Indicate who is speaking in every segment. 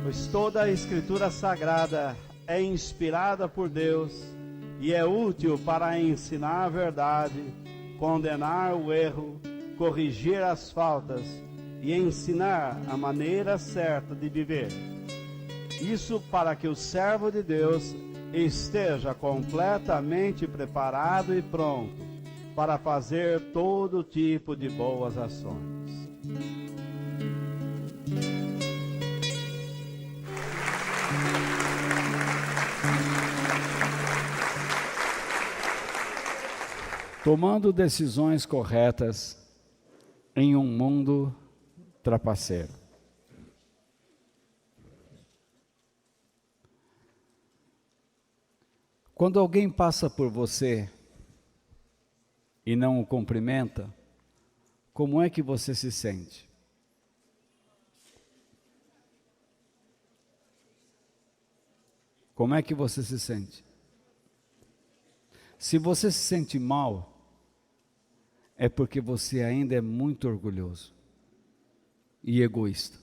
Speaker 1: Pois toda a Escritura Sagrada é inspirada por Deus e é útil para ensinar a verdade, condenar o erro, corrigir as faltas e ensinar a maneira certa de viver. Isso para que o servo de Deus esteja completamente preparado e pronto para fazer todo tipo de boas ações. Tomando decisões corretas em um mundo trapaceiro. Quando alguém passa por você e não o cumprimenta, como é que você se sente? Como é que você se sente? Se você se sente mal, é porque você ainda é muito orgulhoso e egoísta.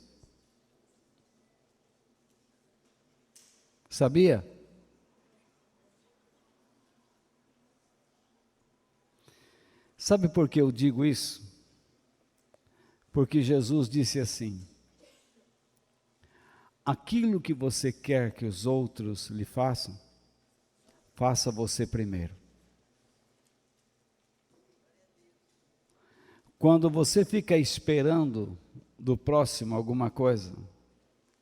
Speaker 1: Sabia? Sabe por que eu digo isso? Porque Jesus disse assim: aquilo que você quer que os outros lhe façam, faça você primeiro. Quando você fica esperando do próximo alguma coisa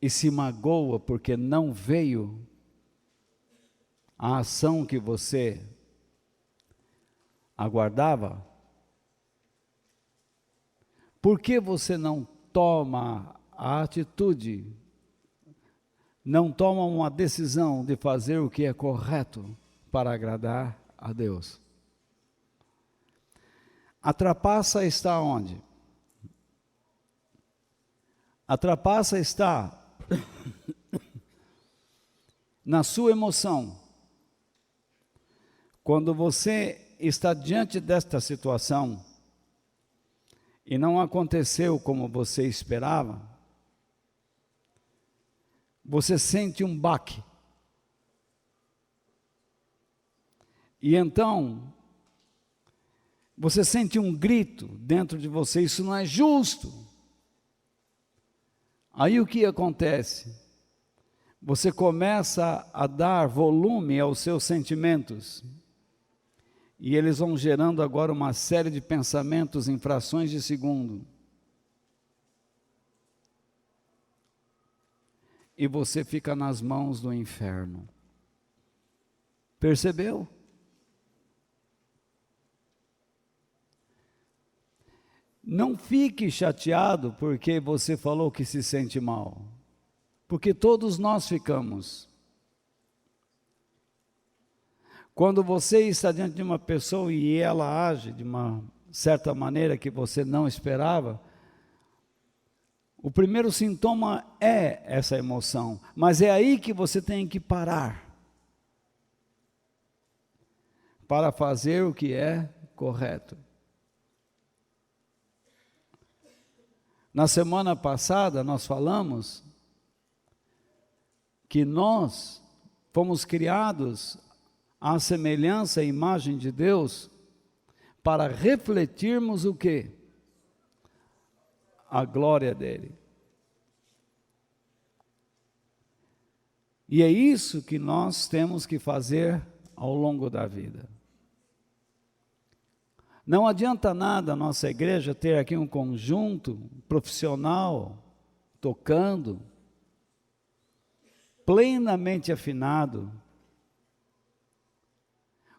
Speaker 1: e se magoa porque não veio a ação que você aguardava, por que você não toma a atitude, não toma uma decisão de fazer o que é correto para agradar a Deus? A trapaça está onde? A trapaça está na sua emoção. Quando você está diante desta situação e não aconteceu como você esperava, você sente um baque. E então você sente um grito dentro de você: isso não é justo. Aí o que acontece? Você começa a dar volume aos seus sentimentos, e eles vão gerando agora uma série de pensamentos em frações de segundo. E você fica nas mãos do inferno. Percebeu? Não fique chateado porque você falou que se sente mal, porque todos nós ficamos. Quando você está diante de uma pessoa e ela age de uma certa maneira que você não esperava, o primeiro sintoma é essa emoção, mas é aí que você tem que parar para fazer o que é correto. Na semana passada nós falamos que nós fomos criados à semelhança e imagem de Deus para refletirmos o quê? A glória dele. E é isso que nós temos que fazer ao longo da vida. Não adianta nada a nossa igreja ter aqui um conjunto profissional tocando, plenamente afinado,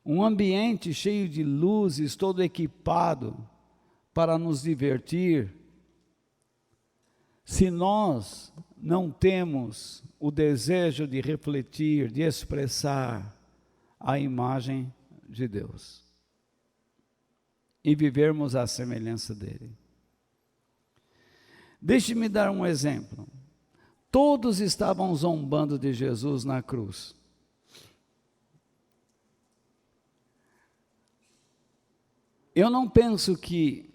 Speaker 1: um ambiente cheio de luzes, todo equipado para nos divertir, se nós não temos o desejo de refletir, de expressar a imagem de Deus e vivermos à semelhança dele. Deixe-me dar um exemplo. Todos estavam zombando de Jesus na cruz. Eu não penso que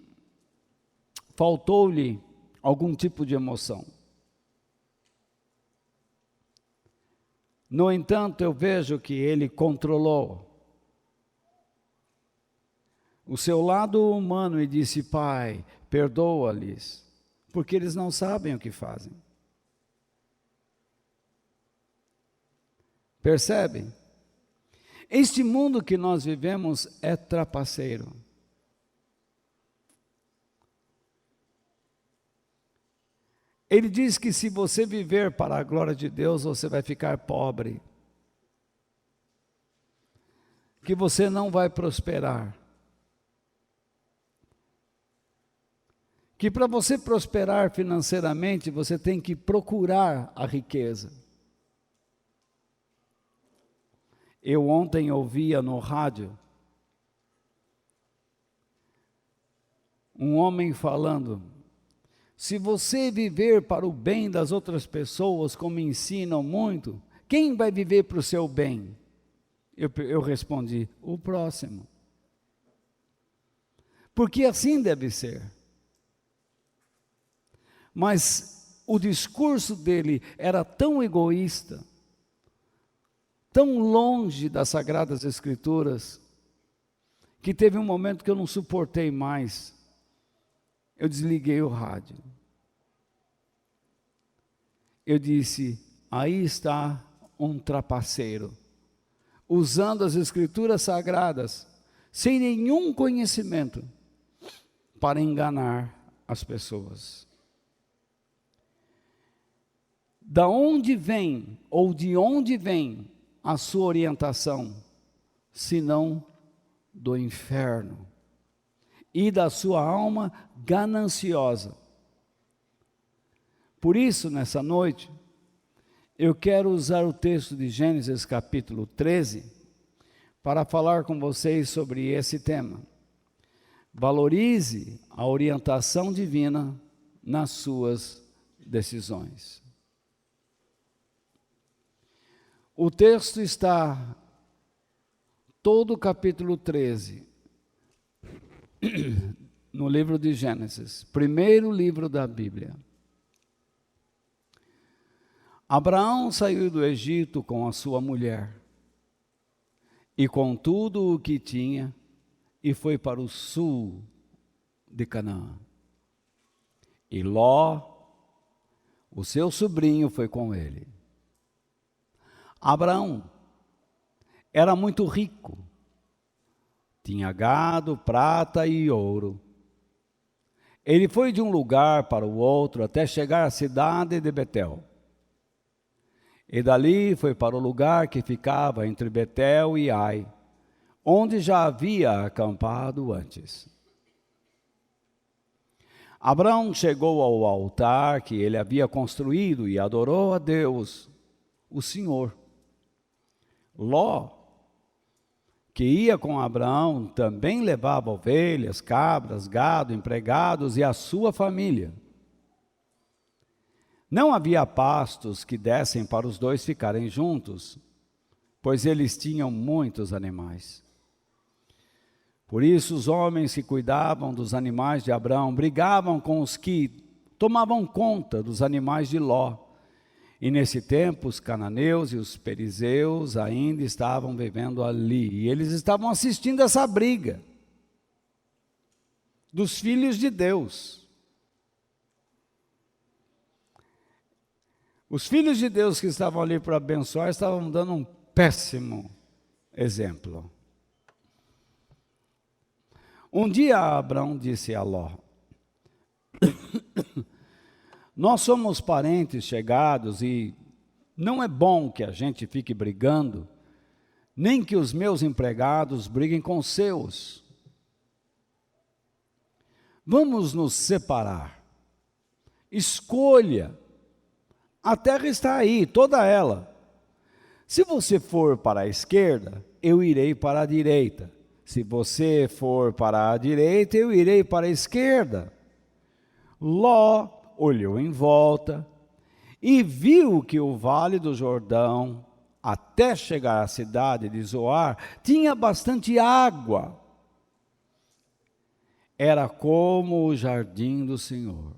Speaker 1: faltou-lhe algum tipo de emoção. No entanto, eu vejo que ele controlou o seu lado humano e disse: Pai, perdoa-lhes, porque eles não sabem o que fazem. Percebem? Este mundo que nós vivemos é trapaceiro. Ele diz que se você viver para a glória de Deus, você vai ficar pobre, que você não vai prosperar, que para você prosperar financeiramente, você tem que procurar a riqueza. Eu ontem ouvia no rádio um homem falando: se você viver para o bem das outras pessoas, como ensinam muito, quem vai viver para o seu bem? Eu respondi: o próximo. Porque assim deve ser. Mas o discurso dele era tão egoísta, tão longe das Sagradas Escrituras, que teve um momento que eu não suportei mais. Eu desliguei o rádio. Eu disse: aí está um trapaceiro, usando as Escrituras Sagradas, sem nenhum conhecimento, para enganar as pessoas. Da onde vem, ou de onde vem a sua orientação, senão do inferno e da sua alma gananciosa? Por isso, nessa noite, eu quero usar o texto de Gênesis capítulo 13 para falar com vocês sobre esse tema. Valorize a orientação divina nas suas decisões. O texto está todo o capítulo 13 no livro de Gênesis, primeiro livro da Bíblia. Abraão saiu do Egito com a sua mulher e com tudo o que tinha e foi para o sul de Canaã. E Ló, o seu sobrinho, foi com ele. Abraão era muito rico, tinha gado, prata e ouro. Ele foi de um lugar para o outro até chegar à cidade de Betel. E dali foi para o lugar que ficava entre Betel e Ai, onde já havia acampado antes. Abraão chegou ao altar que ele havia construído e adorou a Deus, o Senhor. Ló, que ia com Abraão, também levava ovelhas, cabras, gado, empregados e a sua família. Não havia pastos que dessem para os dois ficarem juntos, pois eles tinham muitos animais. Por isso os homens que cuidavam dos animais de Abraão brigavam com os que tomavam conta dos animais de Ló. E nesse tempo os cananeus e os perizeus ainda estavam vivendo ali. E eles estavam assistindo essa briga dos filhos de Deus. Os filhos de Deus que estavam ali para abençoar estavam dando um péssimo exemplo. Um dia Abraão disse a Ló: nós somos parentes chegados e não é bom que a gente fique brigando, nem que os meus empregados briguem com os seus. Vamos nos separar. Escolha
Speaker 2: A terra está aí, toda ela. Se você for para a esquerda, eu irei para a direita. Se você for para a direita, eu irei para a esquerda. Ló olhou em volta e viu que o vale do Jordão, até chegar à cidade de Zoar, tinha bastante água. Era como o jardim do Senhor,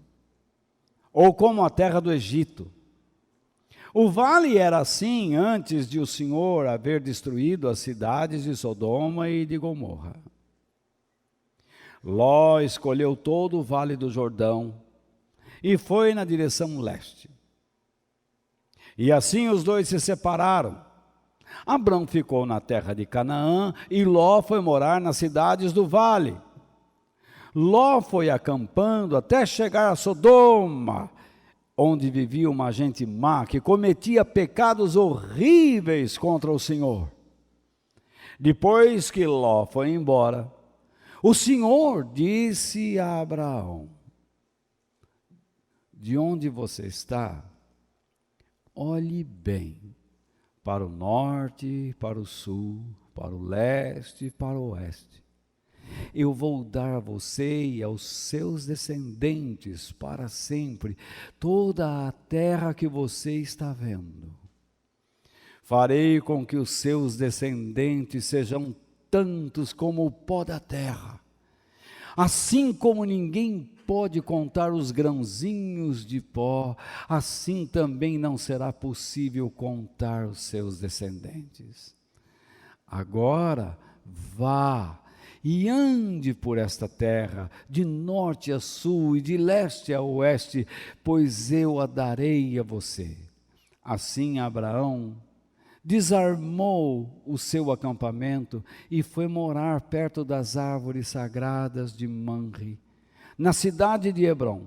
Speaker 2: ou como a terra do Egito. O vale era assim antes de o Senhor haver destruído as cidades de Sodoma e de Gomorra. Ló escolheu todo o vale do Jordão e foi na direção leste. E assim os dois se separaram. Abrão ficou na terra de Canaã e Ló foi morar nas cidades do vale. Ló foi acampando até chegar a Sodoma, onde vivia uma gente má que cometia pecados horríveis contra o Senhor. Depois que Ló foi embora, o Senhor disse a Abraão: de onde você está, olhe bem para o norte, para o sul, para o leste e para o oeste. Eu vou dar a você e aos seus descendentes para sempre toda a terra que você está vendo. Farei com que os seus descendentes sejam tantos como o pó da terra. Assim como ninguém pode contar os grãozinhos de pó, assim também não será possível contar os seus descendentes. Agora vá e ande por esta terra, de norte a sul e de leste a oeste, pois eu a darei a você. Assim Abraão desarmou o seu acampamento e foi morar perto das árvores sagradas de Mamre, na cidade de Hebrom.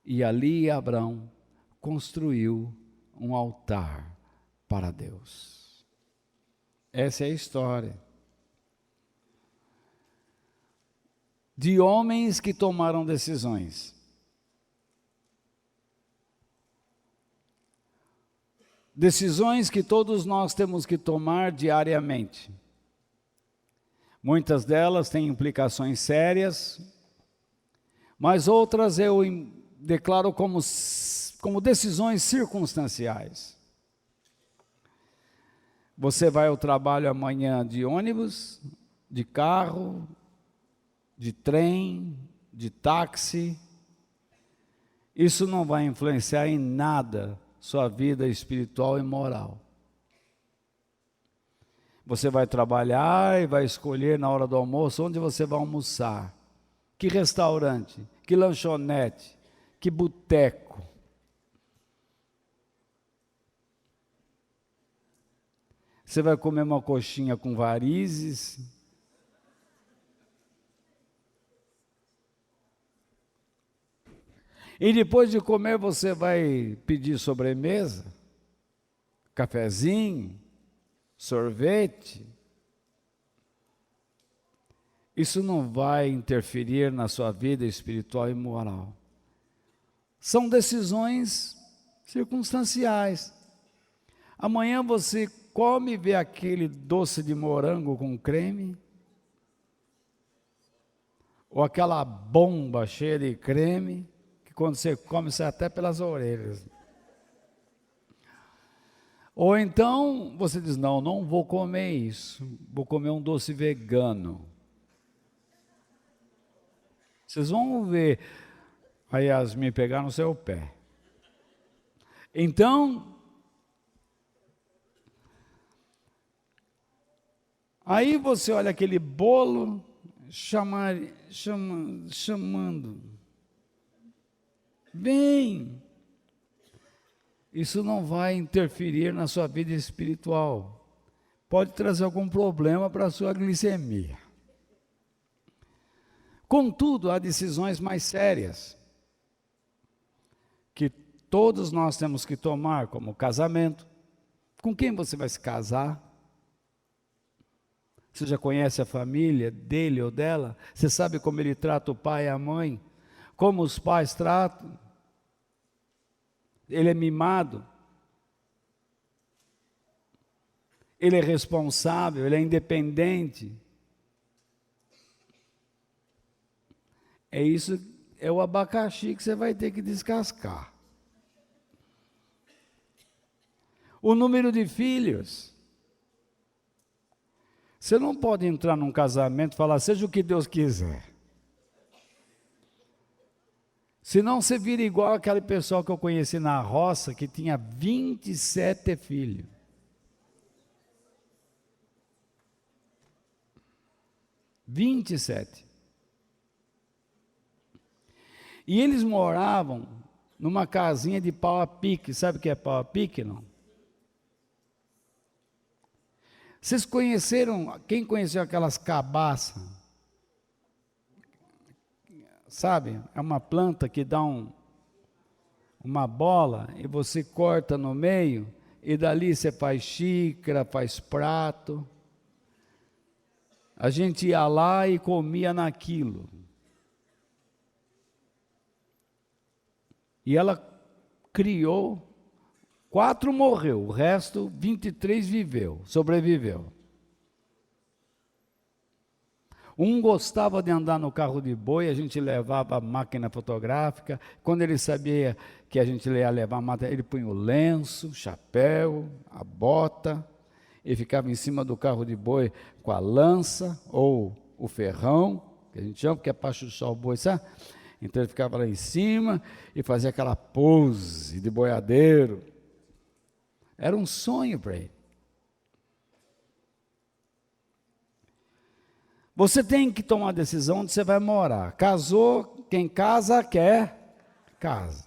Speaker 2: E ali Abraão construiu um altar para Deus. Essa é a história de homens que tomaram decisões. Decisões que todos nós temos que tomar diariamente. Muitas delas têm implicações sérias, mas outras eu declaro como decisões circunstanciais. Você vai ao trabalho amanhã de ônibus, de carro, de trem, de táxi. Isso não vai influenciar em nada sua vida espiritual e moral. Você vai trabalhar e vai escolher na hora do almoço onde você vai almoçar, que restaurante, que lanchonete, que boteco. Você vai comer uma coxinha com varizes, e depois de comer você vai pedir sobremesa, cafezinho, sorvete. Isso não vai interferir na sua vida espiritual e moral. São decisões circunstanciais. Amanhã você come e vê aquele doce de morango com creme, ou aquela bomba cheia de creme, quando você come, sai até pelas orelhas. Ou então, você diz, não vou comer isso, vou comer um doce vegano. Vocês vão ver a Yasmin pegar no seu pé. Então, aí você olha aquele bolo, chamando. Bem, isso não vai interferir na sua vida espiritual. Pode trazer algum problema para a sua glicemia. Contudo, há decisões mais sérias que todos nós temos que tomar, como casamento. Com quem você vai se casar? Você já conhece a família dele ou dela? Você sabe como ele trata o pai e a mãe? Como os pais tratam? ele é mimado, ele é responsável, ele é independente. É isso, é o abacaxi que você vai ter que descascar. O número de filhos. Você não pode entrar num casamento e falar, seja o que Deus quiser. Senão você vira igual aquele pessoal que eu conheci na roça, que tinha 27 filhos. E eles moravam numa casinha de pau a pique. Sabe o que é pau a pique, não? Vocês conheceram, quem conheceu aquelas cabaças? Sabe, é uma planta que dá uma bola e você corta no meio e dali você faz xícara, faz prato. A gente ia lá e comia naquilo. E ela criou, 4 morreu, o resto 23 viveu, sobreviveu. Um gostava de andar no carro de boi, a gente levava a máquina fotográfica. Quando ele sabia que a gente ia levar a máquina, ele punha o lenço, o chapéu, a bota, e ficava em cima do carro de boi com a lança ou o ferrão, que a gente chama, porque é para chuchar o boi, sabe? Então ele ficava lá em cima e fazia aquela pose de boiadeiro. Era um sonho para ele. Você tem que tomar a decisão onde você vai morar. Casou, quem casa quer casa.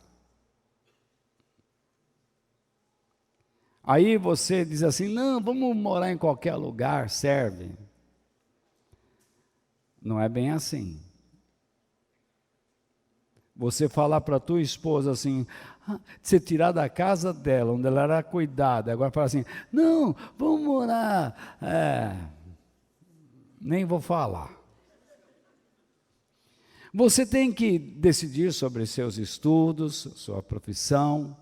Speaker 2: Aí você diz assim, não, vamos morar em qualquer lugar, serve. Não é bem assim. Você falar para a tua esposa assim, você tirar da casa dela, onde ela era cuidada, agora fala assim, não, vamos morar, nem vou falar. Você tem que decidir sobre seus estudos, sua profissão,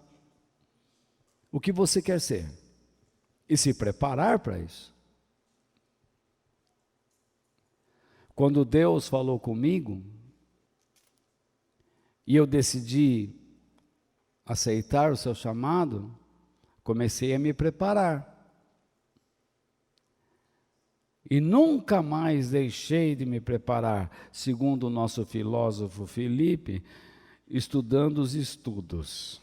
Speaker 2: o que você quer ser, e se preparar para isso. Quando Deus falou comigo, e eu decidi aceitar o seu chamado, comecei a me preparar. E nunca mais deixei de me preparar, segundo o nosso filósofo Felipe, estudando os estudos.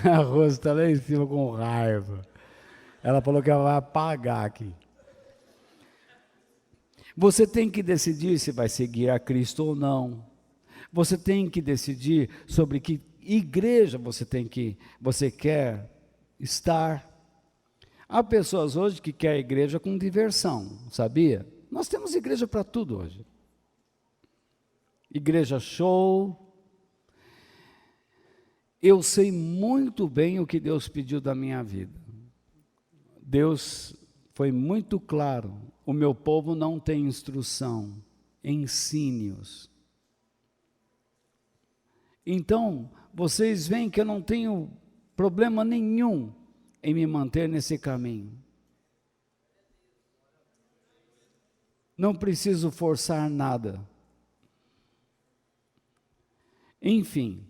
Speaker 2: A Rosa está lá em cima com raiva. Ela falou que ela vai apagar aqui. Você tem que decidir se vai seguir a Cristo ou não. Você tem que decidir sobre que igreja você quer estar. Há pessoas hoje que querem igreja com diversão, sabia? Nós temos igreja para tudo hoje. Igreja show. Eu sei muito bem o que Deus pediu da minha vida. Deus foi muito claro. O meu povo não tem instrução, ensine-os. Então, vocês veem que eu não tenho problema nenhum em me manter nesse caminho. Não preciso forçar nada. Enfim,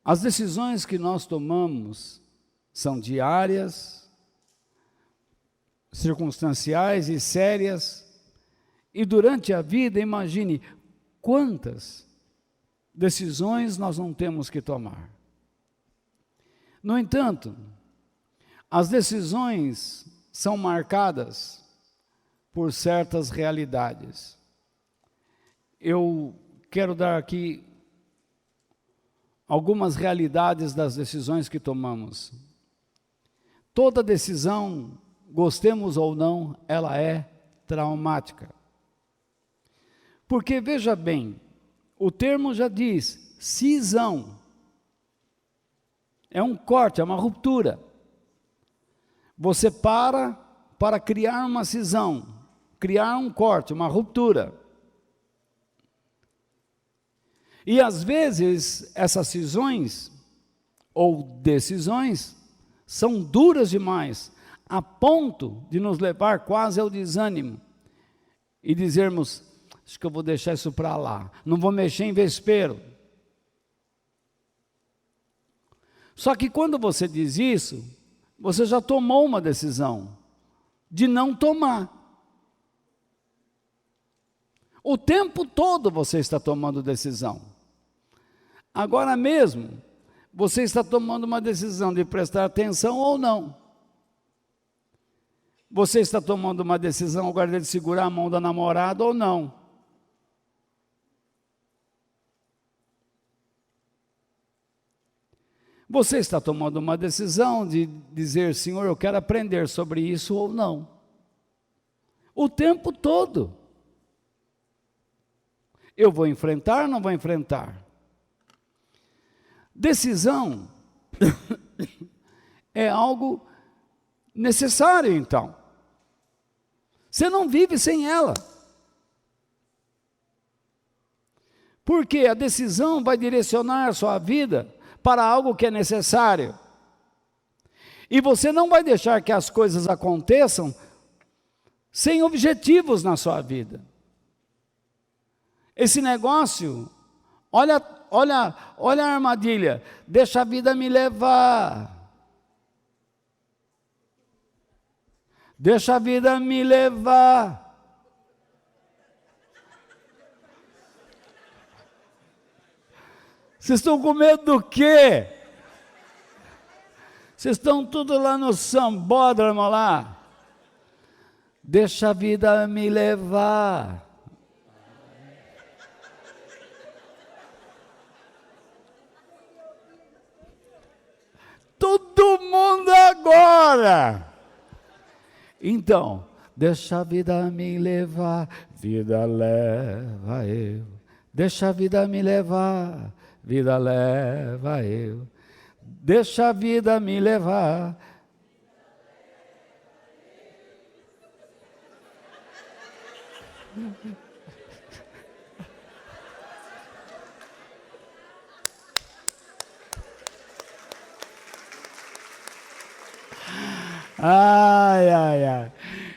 Speaker 2: as decisões que nós tomamos são diárias, circunstanciais e sérias, e durante a vida, imagine quantas decisões nós não temos que tomar. No entanto, as decisões são marcadas por certas realidades. Eu quero dar aqui algumas realidades das decisões que tomamos. Toda decisão, gostemos ou não, ela é traumática. Porque, veja bem, o termo já diz, cisão. É um corte, é uma ruptura. Você para criar uma cisão, criar um corte, uma ruptura. E às vezes essas cisões ou decisões são duras demais, a ponto de nos levar quase ao desânimo e dizermos: acho que eu vou deixar isso para lá, não vou mexer em vespeiro. Só que quando você diz isso, você já tomou uma decisão de não tomar. O tempo todo você está tomando decisão. Agora mesmo, você está tomando uma decisão de prestar atenção ou não. Você está tomando uma decisão agora de segurar a mão da namorada ou não. Você está tomando uma decisão de dizer: Senhor, eu quero aprender sobre isso ou não. O tempo todo. Eu vou enfrentar ou não vou enfrentar? Decisão é algo necessário, então. Você não vive sem ela. Porque a decisão vai direcionar a sua vida para algo que é necessário. E você não vai deixar que as coisas aconteçam sem objetivos na sua vida. Esse negócio, olha a armadilha, deixa a vida me levar. Deixa a vida me levar. Vocês estão com medo do quê? Vocês estão tudo lá no sambódromo lá. Deixa a vida me levar. Todo mundo agora. Então, deixa a vida me levar, vida leva eu. Deixa a vida me levar, vida leva eu. Deixa a vida me levar. Ai, ai, ai.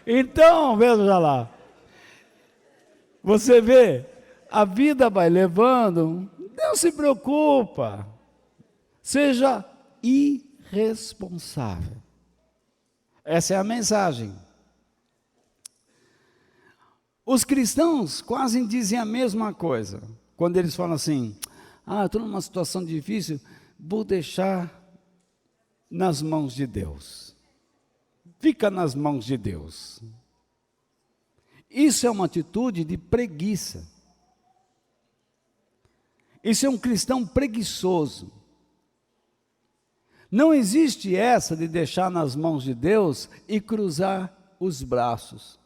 Speaker 2: Então, veja lá. Você vê, a vida vai levando, não se preocupa. Seja irresponsável. Essa é a mensagem. Os cristãos quase dizem a mesma coisa. Quando eles falam assim: eu estou numa situação difícil, vou deixar nas mãos de Deus. Fica nas mãos de Deus. Isso é uma atitude de preguiça. Isso é um cristão preguiçoso. Não existe essa de deixar nas mãos de Deus e cruzar os braços.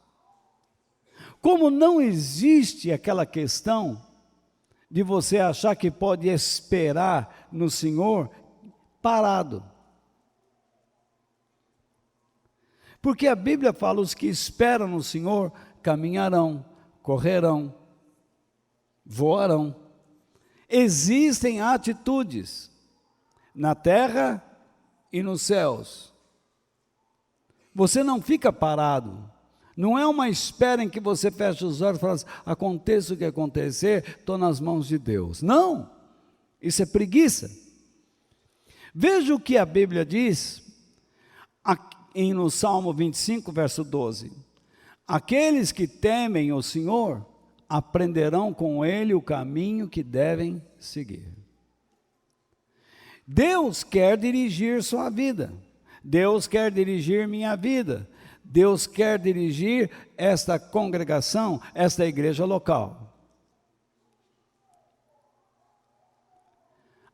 Speaker 2: Como não existe aquela questão de você achar que pode esperar no Senhor parado. Porque a Bíblia fala: os que esperam no Senhor caminharão, correrão, voarão. Existem atitudes na terra e nos céus. Você não fica parado. Não é uma espera em que você fecha os olhos e fala assim: aconteça o que acontecer, estou nas mãos de Deus. Não, isso é preguiça. Veja o que a Bíblia diz no Salmo 25, verso 12. Aqueles que temem o Senhor aprenderão com Ele o caminho que devem seguir. Deus quer dirigir sua vida. Deus quer dirigir minha vida. Deus quer dirigir esta congregação, esta igreja local.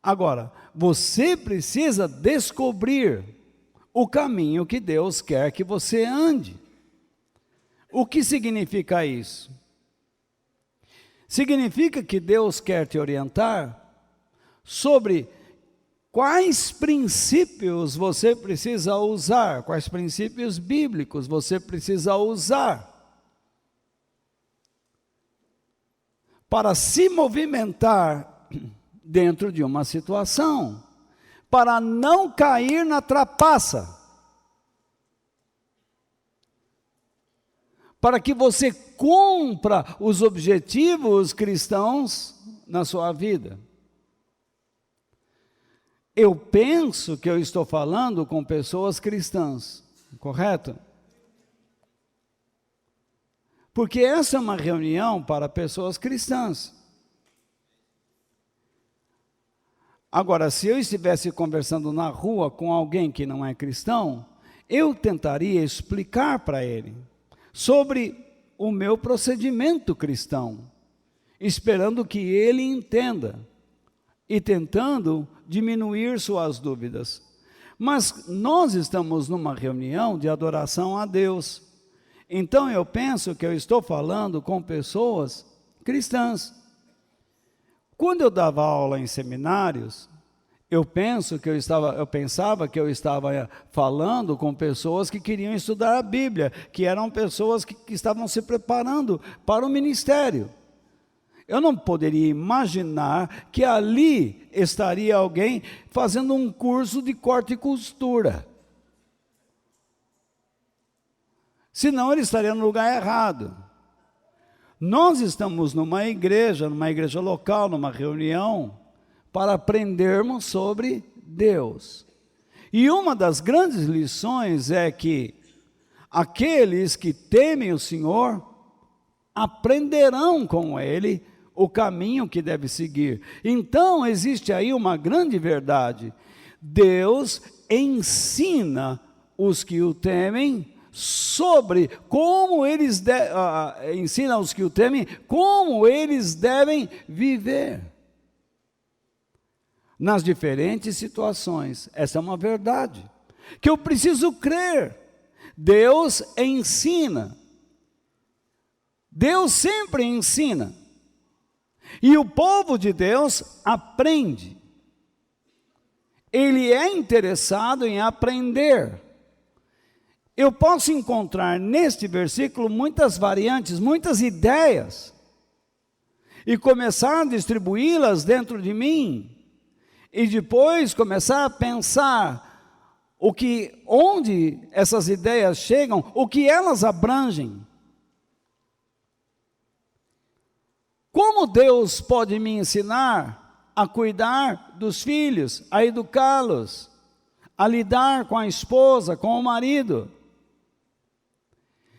Speaker 2: Agora, você precisa descobrir o caminho que Deus quer que você ande. O que significa isso? Significa que Deus quer te orientar sobre quais princípios você precisa usar, quais princípios bíblicos você precisa usar para se movimentar dentro de uma situação, para não cair na trapaça, para que você cumpra os objetivos cristãos na sua vida. Eu penso que eu estou falando com pessoas cristãs, correto? Porque essa é uma reunião para pessoas cristãs. Agora, se eu estivesse conversando na rua com alguém que não é cristão, eu tentaria explicar para ele sobre o meu procedimento cristão, esperando que ele entenda e tentando diminuir suas dúvidas. Mas nós estamos numa reunião de adoração a Deus. Então eu penso que eu estou falando com pessoas cristãs. Quando eu dava aula em seminários, eu pensava que eu estava falando com pessoas que queriam estudar a Bíblia, que eram pessoas que estavam se preparando para o ministério. Eu não poderia imaginar que ali estaria alguém fazendo um curso de corte e costura. Senão ele estaria no lugar errado. Nós estamos numa igreja local, numa reunião, para aprendermos sobre Deus. E uma das grandes lições é que aqueles que temem o Senhor aprenderão com Ele o caminho que deve seguir. Então existe aí uma grande verdade. Deus ensina os que o temem sobre como eles ensina os que o temem como eles devem viver nas diferentes situações. Essa é uma verdade que eu preciso crer. Deus ensina. Deus sempre ensina. E o povo de Deus aprende. Ele é interessado em aprender. Eu posso encontrar neste versículo muitas variantes, muitas ideias, e começar a distribuí-las dentro de mim, e depois começar a pensar onde essas ideias chegam, o que elas abrangem. Como Deus pode me ensinar a cuidar dos filhos, a educá-los, a lidar com a esposa, com o marido?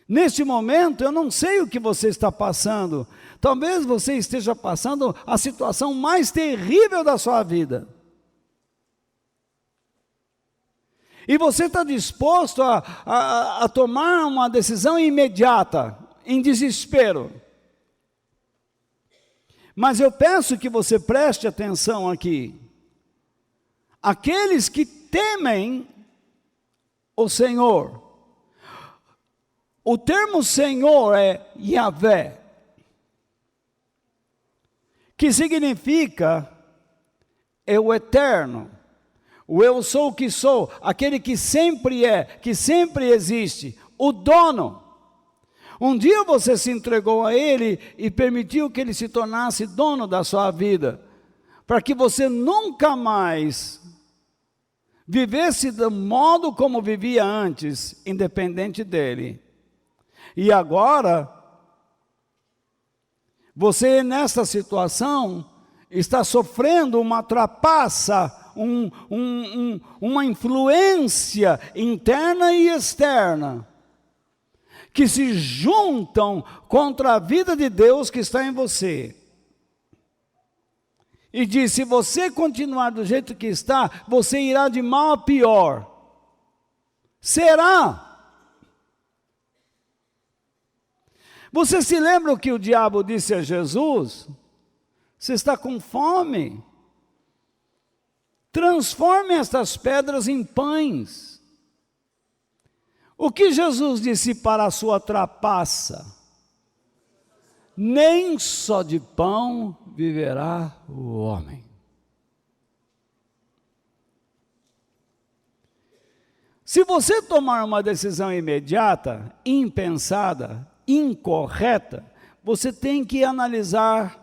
Speaker 2: Neste momento, eu não sei o que você está passando. Talvez você esteja passando a situação mais terrível da sua vida. E você está disposto a tomar uma decisão imediata, em desespero. Mas eu peço que você preste atenção aqui. Aqueles que temem o Senhor. O termo Senhor é Yahvé, que significa é o eterno, o eu sou o que sou, aquele que sempre é, que sempre existe, o dono. Um dia você se entregou a Ele e permitiu que Ele se tornasse dono da sua vida, para que você nunca mais vivesse do modo como vivia antes, independente dEle. E agora, você nessa situação está sofrendo uma trapaça, uma influência interna e externa, que se juntam contra a vida de Deus que está em você. E diz, se você continuar do jeito que está, você irá de mal a pior. Será? Você se lembra o que o diabo disse a Jesus? Você está com fome? Transforme estas pedras em pães. O que Jesus disse para a sua trapaça? Nem só de pão viverá o homem. Se você tomar uma decisão imediata, impensada, incorreta, você tem que analisar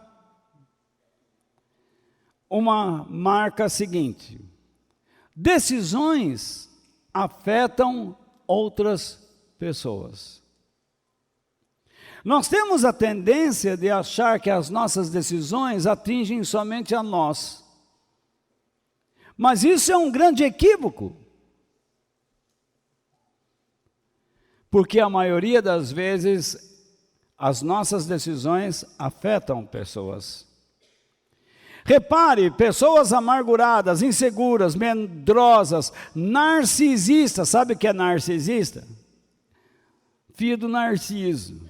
Speaker 2: uma marca seguinte: decisões afetam outras pessoas. Nós temos a tendência de achar que as nossas decisões atingem somente a nós. Mas isso é um grande equívoco. Porque a maioria das vezes as nossas decisões afetam pessoas. Repare, pessoas amarguradas, inseguras, medrosas, narcisistas. Sabe o que é narcisista? Filho do Narciso.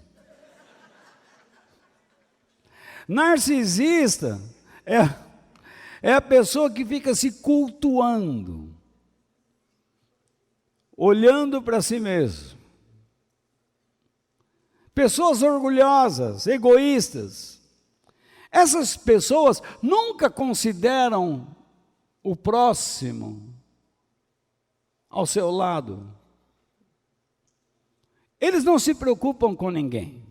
Speaker 2: Narcisista é a pessoa que fica se cultuando, olhando para si mesmo. Pessoas orgulhosas, egoístas. Essas pessoas nunca consideram o próximo ao seu lado. Eles não se preocupam com ninguém.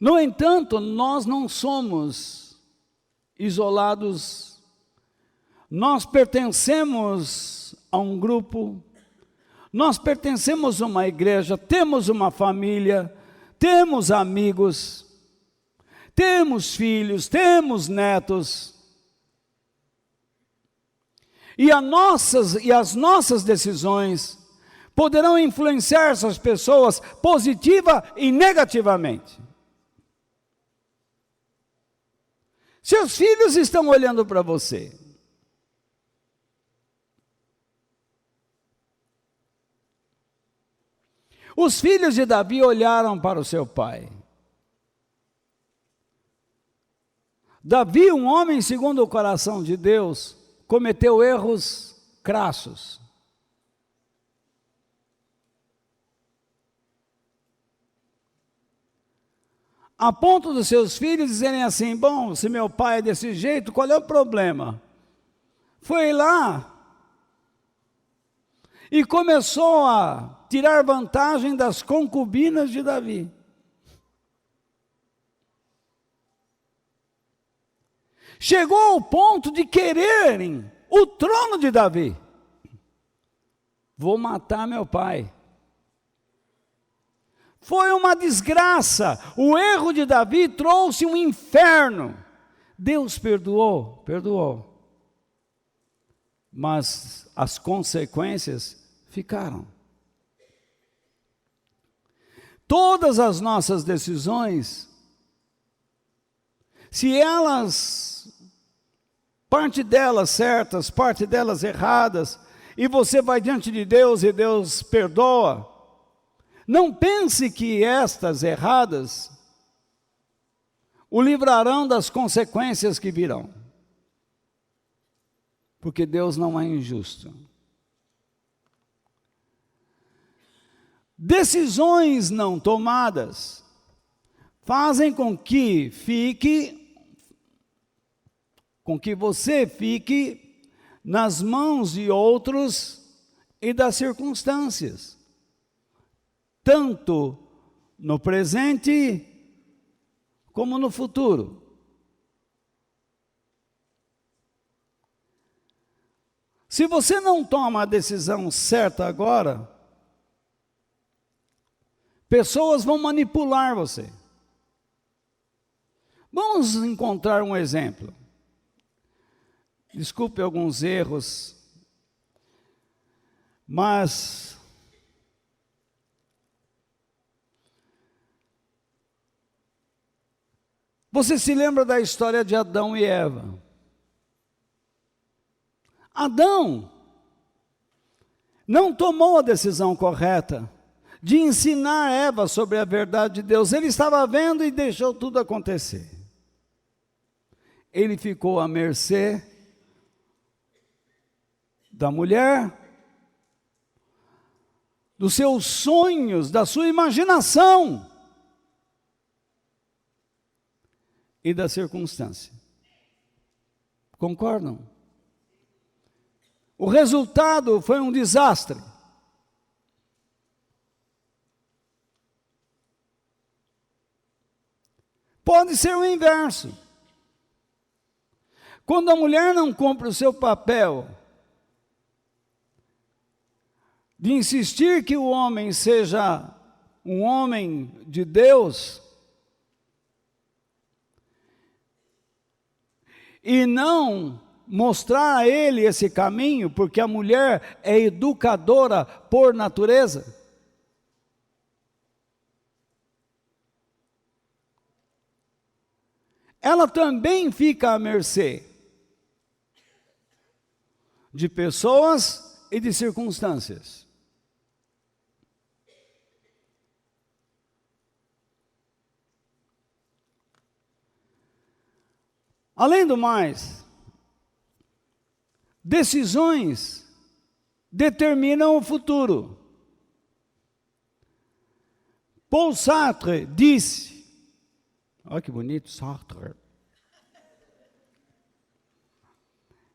Speaker 2: No entanto, nós não somos isolados. Nós pertencemos a um grupo, nós pertencemos a uma igreja, temos uma família, temos amigos, temos filhos, temos netos. E as nossas decisões poderão influenciar essas pessoas positiva e negativamente. Seus filhos estão olhando para você. Os filhos de Davi olharam para o seu pai. Davi, um homem segundo o coração de Deus, cometeu erros crassos. A ponto dos seus filhos dizerem assim: bom, se meu pai é desse jeito, qual é o problema? Foi lá e começou a tirar vantagem das concubinas de Davi. Chegou ao ponto de quererem o trono de Davi. Vou matar meu pai. Foi uma desgraça. O erro de Davi trouxe um inferno. Deus perdoou, perdoou. Mas as consequências ficaram. Todas as nossas decisões, se elas, parte delas certas, parte delas erradas, e você vai diante de Deus e Deus perdoa, não pense que estas erradas o livrarão das consequências que virão. Porque Deus não é injusto. Decisões não tomadas fazem com que você fique nas mãos de outros e das circunstâncias, tanto no presente como no futuro. Se você não toma a decisão certa agora, pessoas vão manipular você. Vamos encontrar um exemplo. Desculpe alguns erros, mas você se lembra da história de Adão e Eva? Adão não tomou a decisão correta de ensinar Eva sobre a verdade de Deus. Ele estava vendo e deixou tudo acontecer. Ele ficou à mercê da mulher, dos seus sonhos, da sua imaginação e da circunstância. Concordam? O resultado foi um desastre. Pode ser o inverso. Quando a mulher não cumpre o seu papel de insistir que o homem seja um homem de Deus e não mostrar a ele esse caminho, porque a mulher é educadora por natureza, ela também fica à mercê de pessoas e de circunstâncias. Além do mais, decisões determinam o futuro. Paul Sartre disse, olha que bonito, Sartre.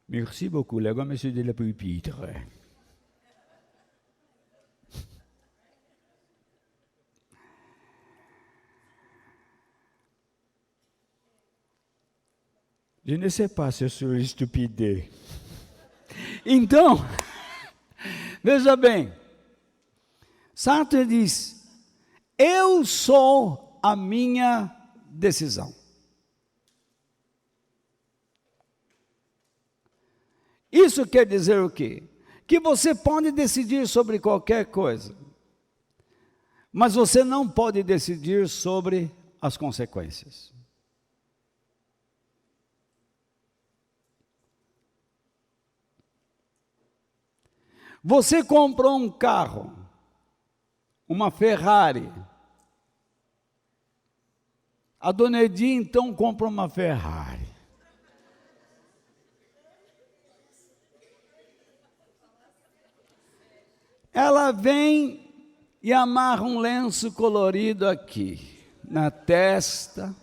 Speaker 2: Merci beaucoup, là, monsieur de la pupitre. Je ne sais pas se eu sou estupidez. Então, veja bem, Sartre diz, eu sou a minha decisão. Isso quer dizer o quê? Que você pode decidir sobre qualquer coisa, mas você não pode decidir sobre as consequências. Você comprou um carro, uma Ferrari. A dona Edi, então, compra uma Ferrari. Ela vem e amarra um lenço colorido aqui, na testa,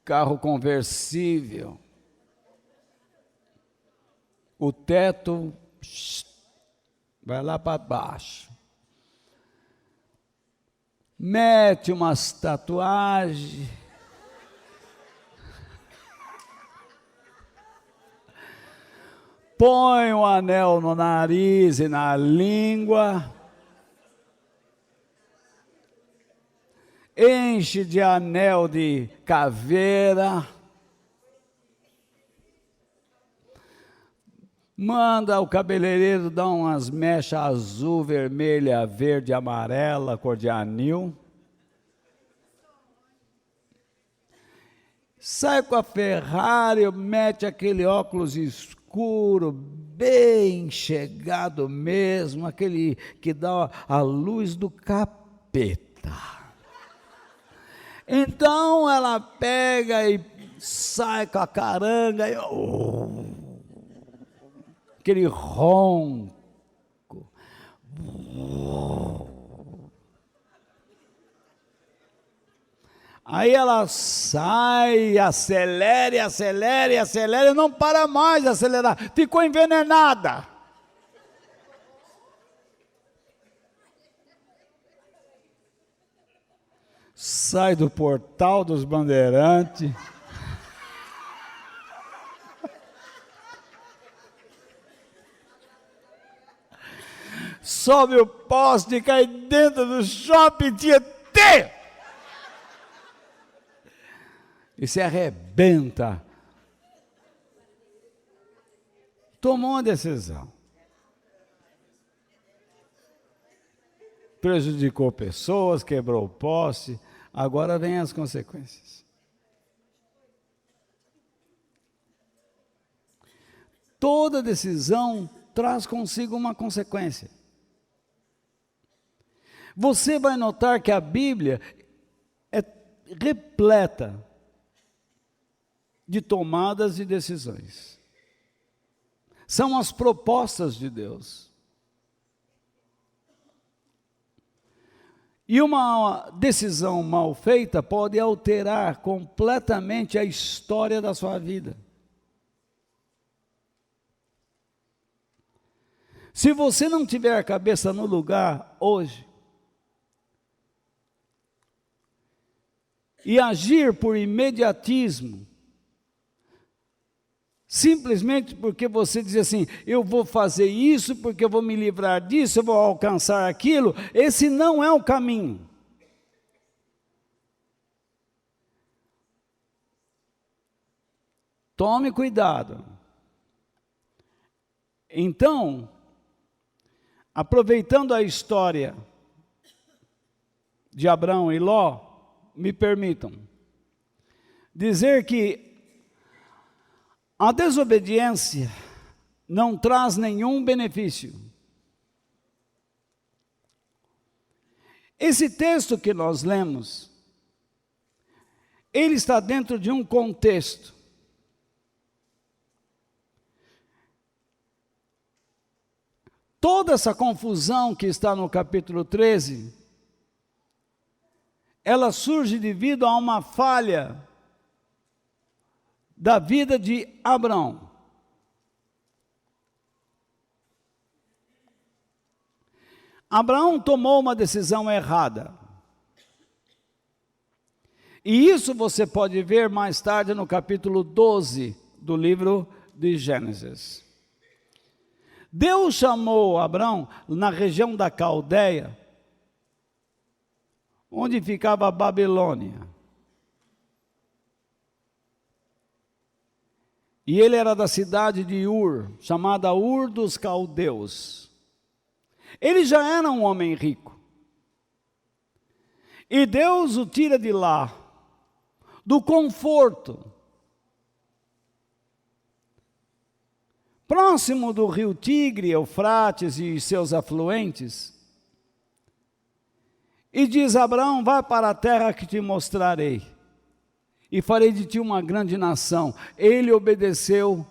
Speaker 2: carro conversível, o teto vai lá para baixo, mete umas tatuagens, põe um anel no nariz e na língua, enche de anel de caveira, manda o cabeleireiro dar umas mechas azul, vermelha, verde, amarela, cor de anil. Sai com a Ferrari, mete aquele óculos escuro, bem chegado mesmo, aquele que dá a luz do capeta. Então ela pega e sai com a caranga e... aquele ronco. Aí ela sai, acelera, acelera, acelera, não para mais de acelerar, ficou envenenada. Sai do portal dos Bandeirantes. Sobe o poste e cai dentro do shopping Tietê. E se arrebenta. Tomou uma decisão. Prejudicou pessoas, quebrou o poste. Agora vem as consequências. Toda decisão traz consigo uma consequência. Você vai notar que a Bíblia é repleta de tomadas de decisões. São as propostas de Deus. E uma decisão mal feita pode alterar completamente a história da sua vida. Se você não tiver a cabeça no lugar hoje, e agir por imediatismo, simplesmente porque você diz assim, eu vou fazer isso, porque eu vou me livrar disso, eu vou alcançar aquilo, esse não é o caminho. Tome cuidado. Então, aproveitando a história de Abrão e Ló, me permitam dizer que a desobediência não traz nenhum benefício. Esse texto que nós lemos, ele está dentro de um contexto. Toda essa confusão que está no capítulo 13, ela surge devido a uma falha da vida de Abrão. Abraão tomou uma decisão errada. E isso você pode ver mais tarde no capítulo 12 do livro de Gênesis. Deus chamou Abrão na região da Caldeia, onde ficava a Babilônia. E ele era da cidade de Ur, chamada Ur dos Caldeus. Ele já era um homem rico. E Deus o tira de lá, do conforto, próximo do rio Tigre, Eufrates e seus afluentes, e diz a Abraão, vai para a terra que te mostrarei, e farei de ti uma grande nação. Ele obedeceu,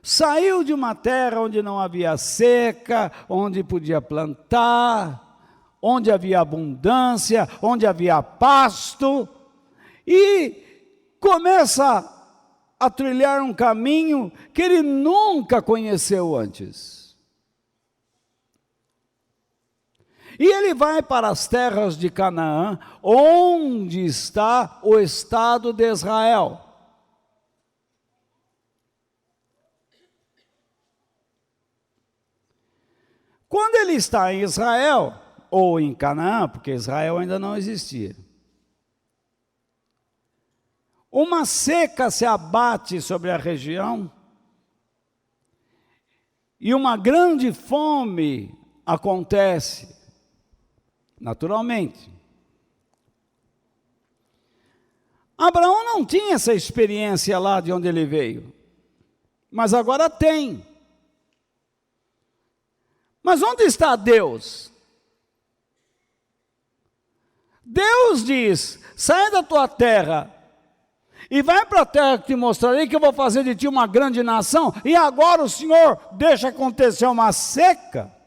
Speaker 2: saiu de uma terra onde não havia seca, onde podia plantar, onde havia abundância, onde havia pasto, e começa a trilhar um caminho que ele nunca conheceu antes. E ele vai para as terras de Canaã, onde está o Estado de Israel. Quando ele está em Israel, ou em Canaã, porque Israel ainda não existia, uma seca se abate sobre a região, e uma grande fome acontece. Naturalmente. Abraão não tinha essa experiência lá de onde ele veio, mas agora tem. Mas onde está Deus? Deus diz, sai da tua terra, e vai para a terra que te mostrarei, que eu vou fazer de ti uma grande nação, e agora o Senhor deixa acontecer uma seca.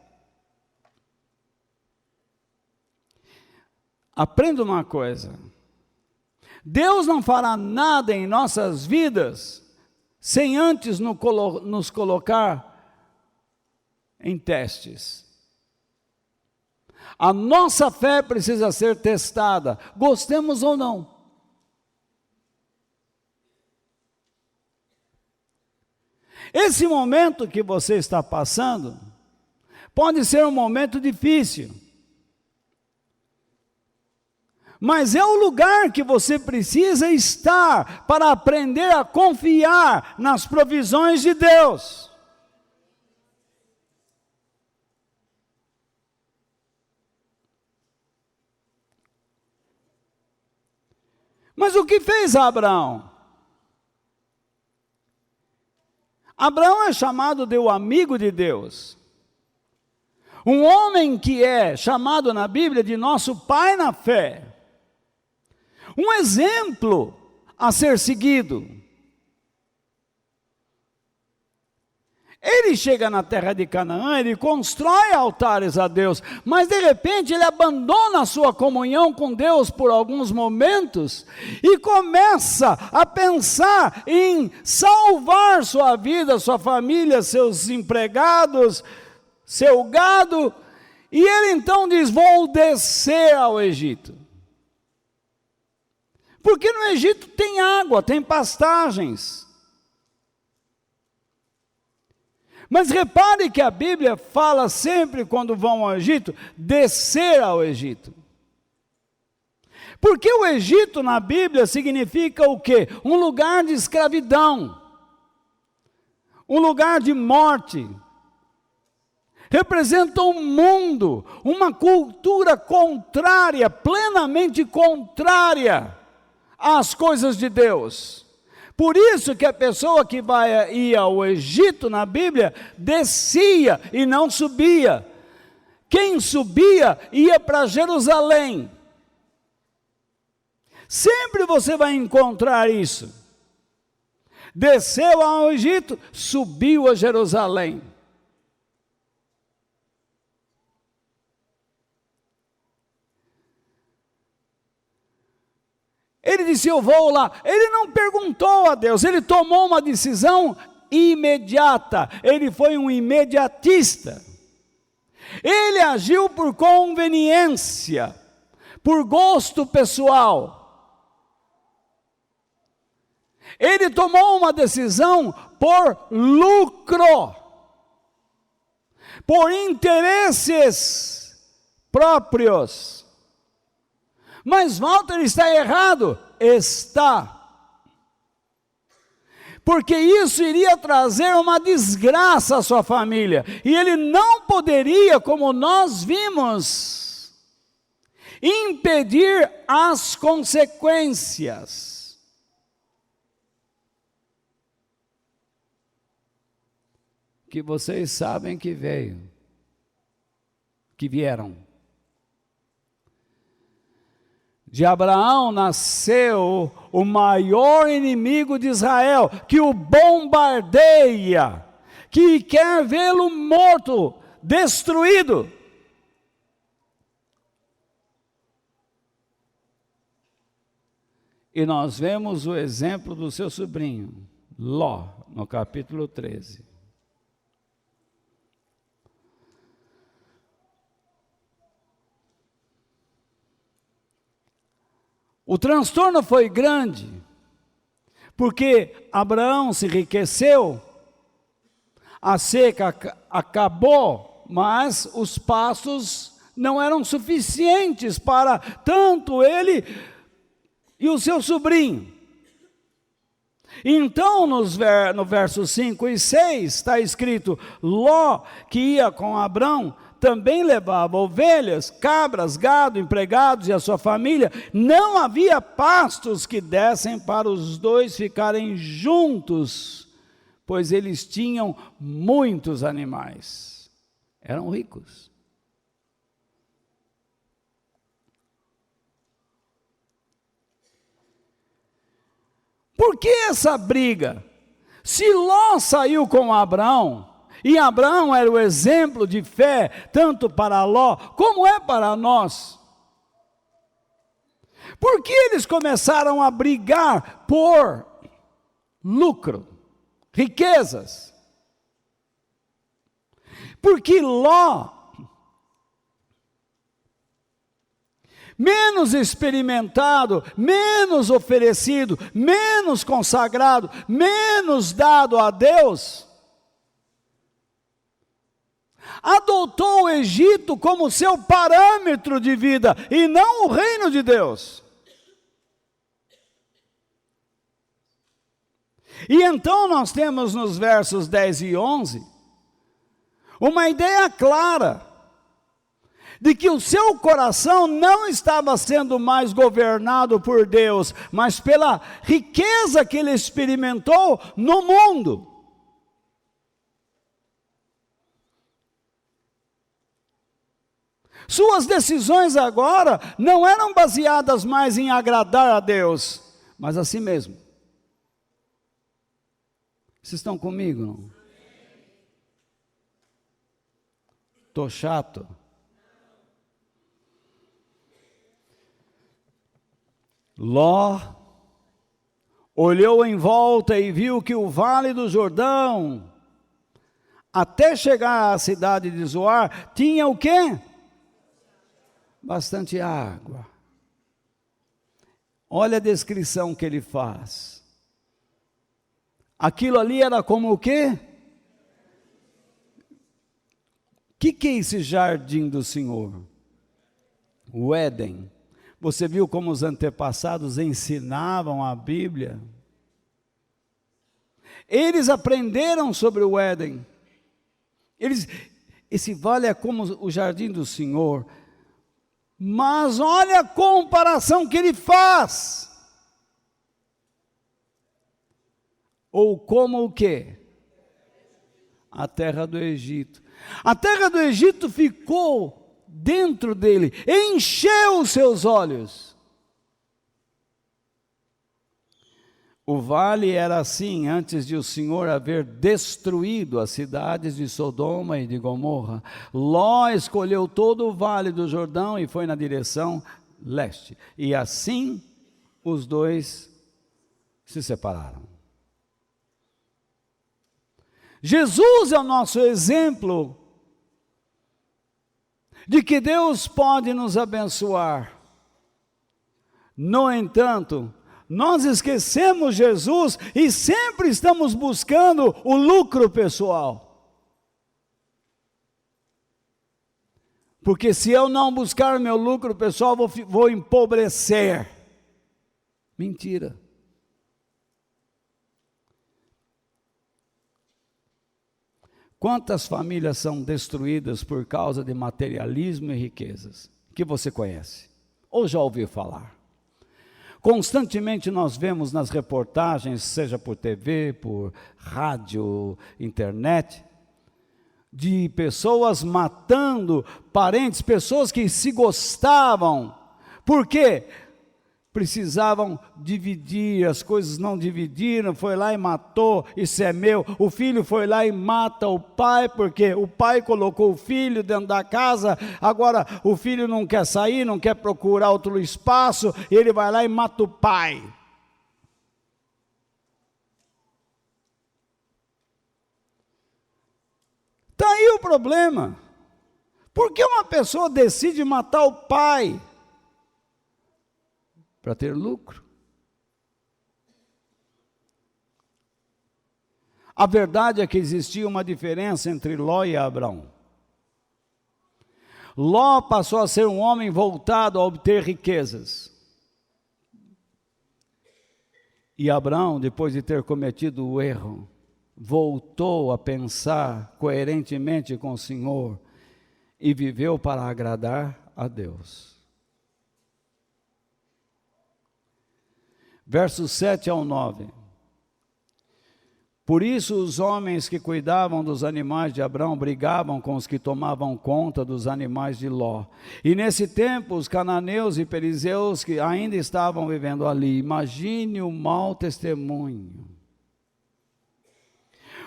Speaker 2: Aprenda uma coisa, Deus não fará nada em nossas vidas sem antes nos colocar em testes. A nossa fé precisa ser testada, gostemos ou não. Esse momento que você está passando pode ser um momento difícil, mas é o lugar que você precisa estar para aprender a confiar nas provisões de Deus. Mas o que fez Abraão? Abraão é chamado de o amigo de Deus. Um homem que é chamado na Bíblia de nosso pai na fé. Um exemplo a ser seguido. Ele chega na terra de Canaã, ele constrói altares a Deus, mas de repente ele abandona a sua comunhão com Deus por alguns momentos e começa a pensar em salvar sua vida, sua família, seus empregados, seu gado, e ele então diz: vou descer ao Egito. Porque no Egito tem água, tem pastagens. Mas repare que a Bíblia fala sempre, quando vão ao Egito, descer ao Egito. Porque o Egito na Bíblia significa o quê? Um lugar de escravidão, um lugar de morte. Representa um mundo, uma cultura contrária, plenamente contrária às coisas de Deus. Por isso que a pessoa que ia ao Egito na Bíblia, descia e não subia. Quem subia ia para Jerusalém. Sempre você vai encontrar isso. Desceu ao Egito, subiu a Jerusalém. Ele disse: eu vou lá. Ele não perguntou a Deus, ele tomou uma decisão imediata. Ele foi um imediatista. Ele agiu por conveniência, por gosto pessoal. Ele tomou uma decisão por lucro, por interesses próprios. Mas Walter está errado? Está. Porque isso iria trazer uma desgraça à sua família. E ele não poderia, como nós vimos, impedir as consequências. Que vocês sabem que vieram. De Abraão nasceu o maior inimigo de Israel, que o bombardeia, que quer vê-lo morto, destruído. E nós vemos o exemplo do seu sobrinho, Ló, no capítulo 13. O transtorno foi grande, porque Abraão se enriqueceu, a seca acabou, mas os pastos não eram suficientes para tanto ele e o seu sobrinho. Então, no versos 5 e 6, está escrito: Ló, que ia com Abrão, também levava ovelhas, cabras, gado, empregados e a sua família. Não havia pastos que dessem para os dois ficarem juntos, pois eles tinham muitos animais. Eram ricos. Por que essa briga? Se Ló saiu com Abraão, e Abraão era o exemplo de fé, tanto para Ló, como é para nós. Por que eles começaram a brigar por lucro, riquezas? Porque Ló, menos experimentado, menos oferecido, menos consagrado, menos dado a Deus, adotou o Egito como seu parâmetro de vida e não o reino de Deus. E então nós temos nos versos 10 e 11 uma ideia clara de que o seu coração não estava sendo mais governado por Deus, mas pela riqueza que ele experimentou no mundo. Suas decisões agora não eram baseadas mais em agradar a Deus, mas a si mesmo. Vocês estão comigo, não? Estou chato? Ló olhou em volta e viu que o vale do Jordão, até chegar à cidade de Zoar, tinha o quê? Bastante água. Olha a descrição que ele faz. Aquilo ali era como o quê? O que é esse jardim do Senhor? O Éden. Você viu como os antepassados ensinavam a Bíblia? Eles aprenderam sobre o Éden. Esse vale é como o jardim do Senhor. Mas olha a comparação que ele faz. Ou como o quê? A terra do Egito. A terra do Egito ficou dentro dele, encheu os seus olhos. O vale era assim antes de o Senhor haver destruído as cidades de Sodoma e de Gomorra. Ló escolheu todo o vale do Jordão e foi na direção leste. E assim os dois se separaram. Jesus é o nosso exemplo de que Deus pode nos abençoar. No entanto, nós esquecemos Jesus e sempre estamos buscando o lucro pessoal. Porque se eu não buscar meu lucro pessoal, vou empobrecer. Mentira. Quantas famílias são destruídas por causa de materialismo e riquezas? Que você conhece, ou já ouviu falar? Constantemente nós vemos nas reportagens, seja por TV, por rádio, internet, de pessoas matando parentes, pessoas que se gostavam. Por quê? Precisavam dividir, as coisas não dividiram, foi lá e matou, isso é meu. O filho foi lá e mata o pai, porque o pai colocou o filho dentro da casa, agora o filho não quer sair, não quer procurar outro espaço, e ele vai lá e mata o pai. Está aí o problema. Por que uma pessoa decide matar o pai? Para ter lucro. A verdade é que existia uma diferença entre Ló e Abraão. Ló passou a ser um homem voltado a obter riquezas. E Abraão, depois de ter cometido o erro, voltou a pensar coerentemente com o Senhor e viveu para agradar a Deus. Versos 7 ao 9. Por isso os homens que cuidavam dos animais de Abraão brigavam com os que tomavam conta dos animais de Ló. E nesse tempo os cananeus e perizeus que ainda estavam vivendo ali. Imagine o mau testemunho.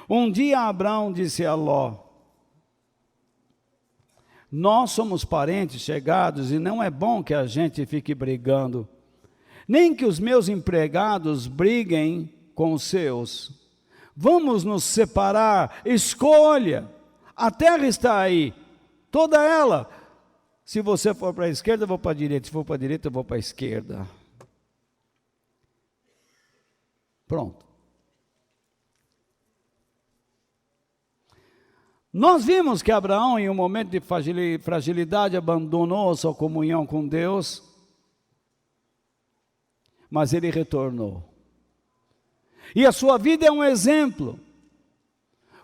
Speaker 2: Um dia Abraão disse a Ló: nós somos parentes chegados e não é bom que a gente fique brigando. Nem que os meus empregados briguem com os seus. Vamos nos separar, escolha. A terra está aí, toda ela. Se você for para a esquerda, eu vou para a direita. Se for para a direita, eu vou para a esquerda. Pronto. Nós vimos que Abraão, em um momento de fragilidade, abandonou a sua comunhão com Deus, mas ele retornou. E a sua vida é um exemplo.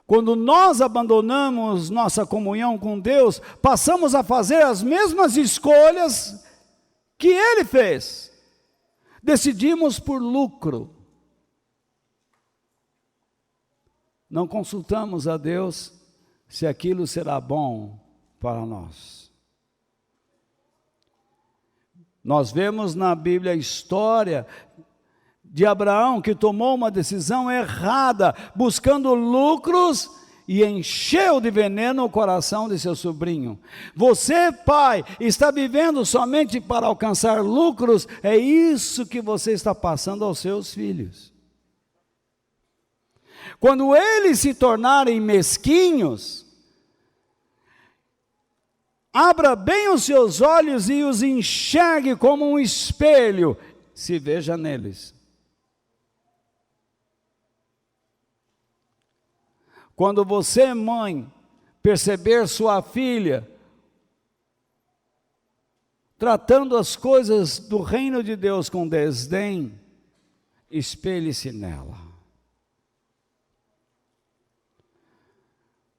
Speaker 2: Quando nós abandonamos nossa comunhão com Deus, passamos a fazer as mesmas escolhas que ele fez. Decidimos por lucro. Não consultamos a Deus se aquilo será bom para nós. Nós vemos na Bíblia a história de Abraão que tomou uma decisão errada, buscando lucros e encheu de veneno o coração de seu sobrinho. Você, pai, está vivendo somente para alcançar lucros, é isso que você está passando aos seus filhos. Quando eles se tornarem mesquinhos, abra bem os seus olhos e os enxergue como um espelho, se veja neles. Quando você, mãe, perceber sua filha tratando as coisas do reino de Deus com desdém, espelhe-se nela.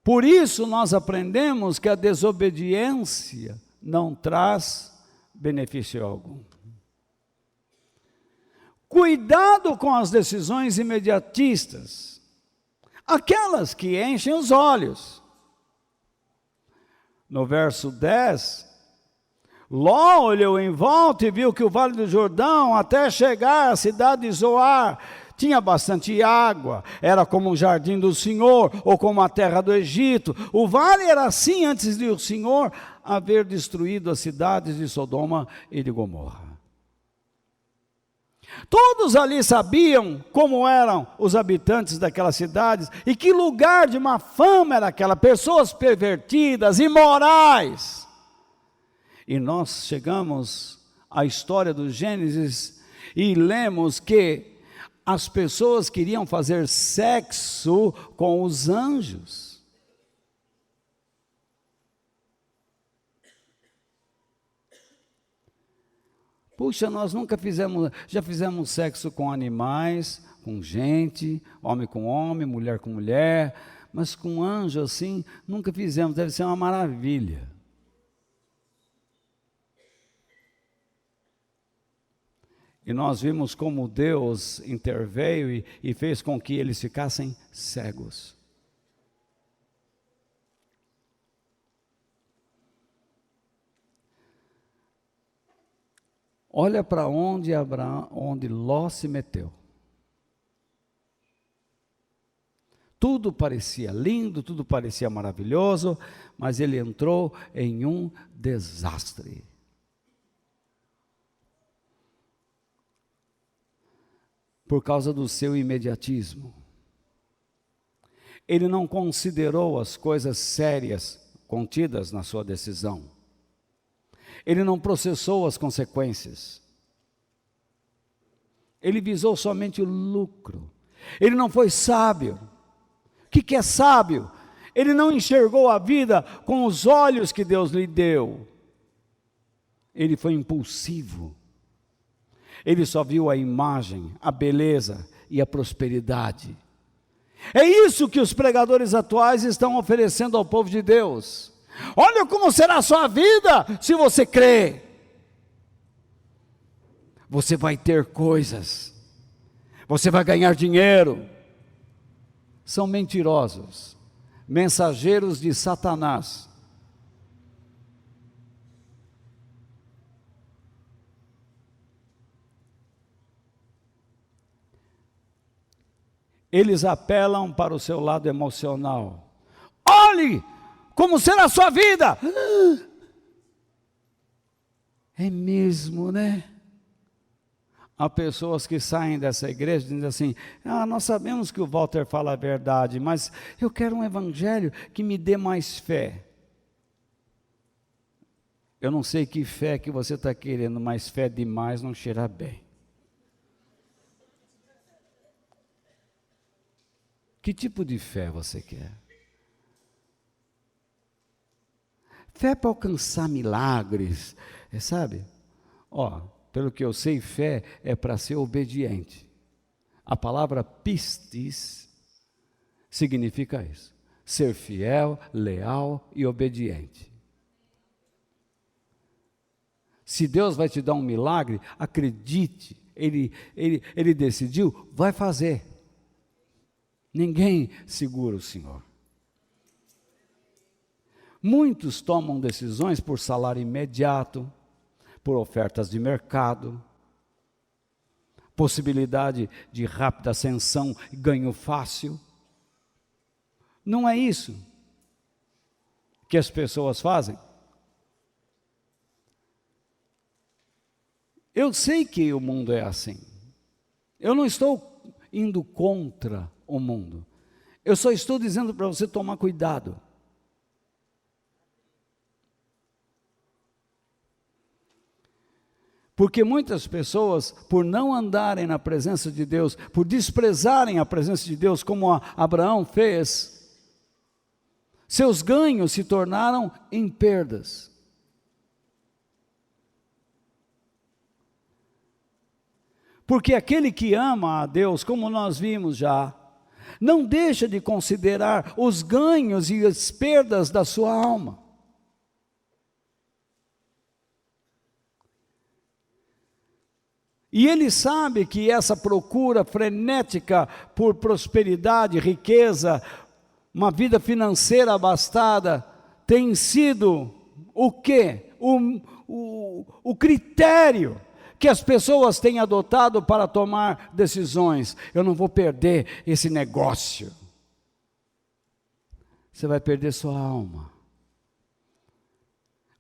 Speaker 2: Por isso nós aprendemos que a desobediência não traz benefício algum. Cuidado com as decisões imediatistas, aquelas que enchem os olhos. No verso 10, Ló olhou em volta e viu que o Vale do Jordão, até chegar à cidade de Zoar, tinha bastante água, era como o jardim do Senhor, ou como a terra do Egito. O vale era assim antes de o Senhor haver destruído as cidades de Sodoma e de Gomorra. Todos ali sabiam como eram os habitantes daquelas cidades e que lugar de má fama era aquela, pessoas pervertidas, imorais. E nós chegamos à história do Gênesis e lemos que as pessoas queriam fazer sexo com os anjos. Puxa, nós nunca fizemos, já fizemos sexo com animais, com gente, homem com homem, mulher com mulher, mas com anjo assim, nunca fizemos, deve ser uma maravilha. E nós vimos como Deus interveio e fez com que eles ficassem cegos. Olha para onde Ló se meteu. Tudo parecia lindo, tudo parecia maravilhoso, mas ele entrou em um desastre. Por causa do seu imediatismo. Ele não considerou as coisas sérias contidas na sua decisão. Ele não processou as consequências. Ele visou somente o lucro. Ele não foi sábio. O que é sábio? Ele não enxergou a vida com os olhos que Deus lhe deu. Ele foi impulsivo. Ele só viu a imagem, a beleza e a prosperidade. É isso que os pregadores atuais estão oferecendo ao povo de Deus. Olha como será a sua vida se você crê. Você vai ter coisas. Você vai ganhar dinheiro. São mentirosos, mensageiros de Satanás. Eles apelam para o seu lado emocional. Olhe como será a sua vida. É mesmo, né? Há pessoas que saem dessa igreja dizendo assim, nós sabemos que o Walter fala a verdade, mas eu quero um evangelho que me dê mais fé. Eu não sei que fé que você está querendo, mas fé demais não cheira bem. Que tipo de fé você quer? Fé para alcançar milagres, sabe? Pelo que eu sei, fé é para ser obediente. A palavra pistis significa isso. Ser fiel, leal e obediente. Se Deus vai te dar um milagre, acredite, Ele decidiu, vai fazer. Ninguém segura o Senhor. Muitos tomam decisões por salário imediato, por ofertas de mercado, possibilidade de rápida ascensão e ganho fácil. Não é isso que as pessoas fazem? Eu sei que o mundo é assim. Eu não estou indo contra o mundo. Eu só estou dizendo para você tomar cuidado. Porque muitas pessoas, por não andarem na presença de Deus, por desprezarem a presença de Deus, como Abraão fez, seus ganhos se tornaram em perdas. Porque aquele que ama a Deus, como nós vimos já, não deixa de considerar os ganhos e as perdas da sua alma. E ele sabe que essa procura frenética por prosperidade, riqueza, uma vida financeira abastada, tem sido o quê? O critério que as pessoas têm adotado para tomar decisões. Eu não vou perder esse negócio. Você vai perder sua alma.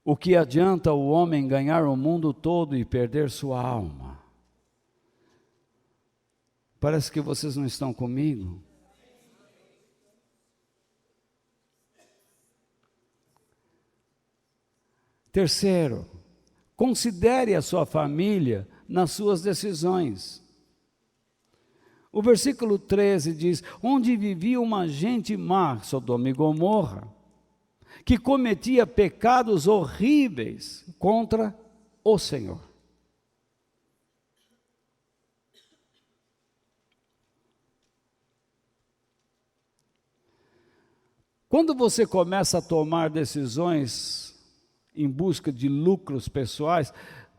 Speaker 2: O que adianta o homem ganhar o mundo todo e perder sua alma? Parece que vocês não estão comigo. Terceiro, considere a sua família nas suas decisões. O versículo 13 diz: onde vivia uma gente má, Sodoma e Gomorra, que cometia pecados horríveis contra o Senhor. Quando você começa a tomar decisões em busca de lucros pessoais,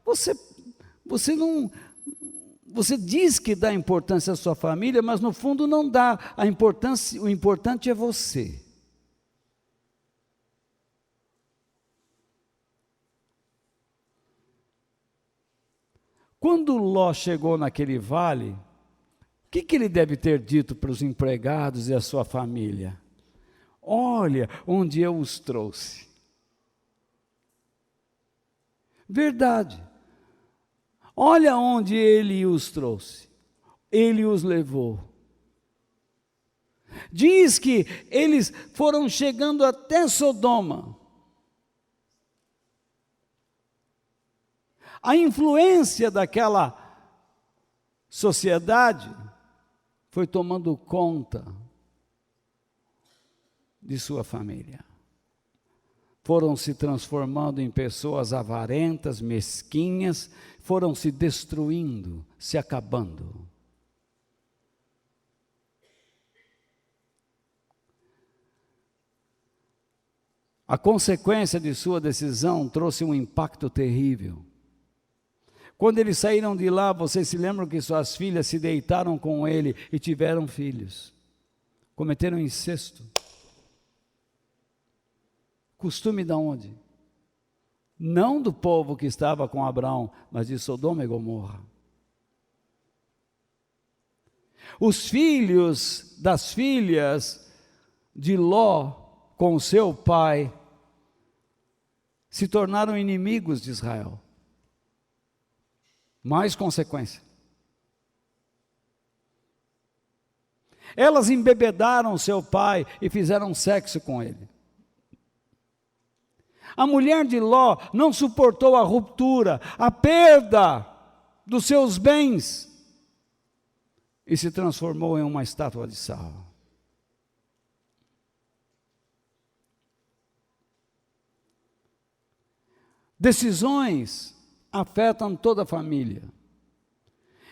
Speaker 2: você diz que dá importância à sua família, mas no fundo não dá a importância, o importante é você. Quando Ló chegou naquele vale, o que ele deve ter dito para os empregados e a sua família? Olha onde eu os trouxe. Verdade. Olha onde ele os trouxe. Ele os levou. Diz que eles foram chegando até Sodoma. A influência daquela sociedade foi tomando conta de sua família. Foram se transformando em pessoas avarentas, mesquinhas, foram se destruindo, se acabando. A consequência de sua decisão trouxe um impacto terrível. Quando eles saíram de lá, vocês se lembram que suas filhas se deitaram com ele e tiveram filhos. Cometeram incesto. Costume de onde? Não do povo que estava com Abraão, mas de Sodoma e Gomorra. Os filhos das filhas de Ló com seu pai se tornaram inimigos de Israel. Mais consequência. Elas embebedaram seu pai e fizeram sexo com ele. A mulher de Ló não suportou a ruptura, a perda dos seus bens e se transformou em uma estátua de sal. Decisões afetam toda a família.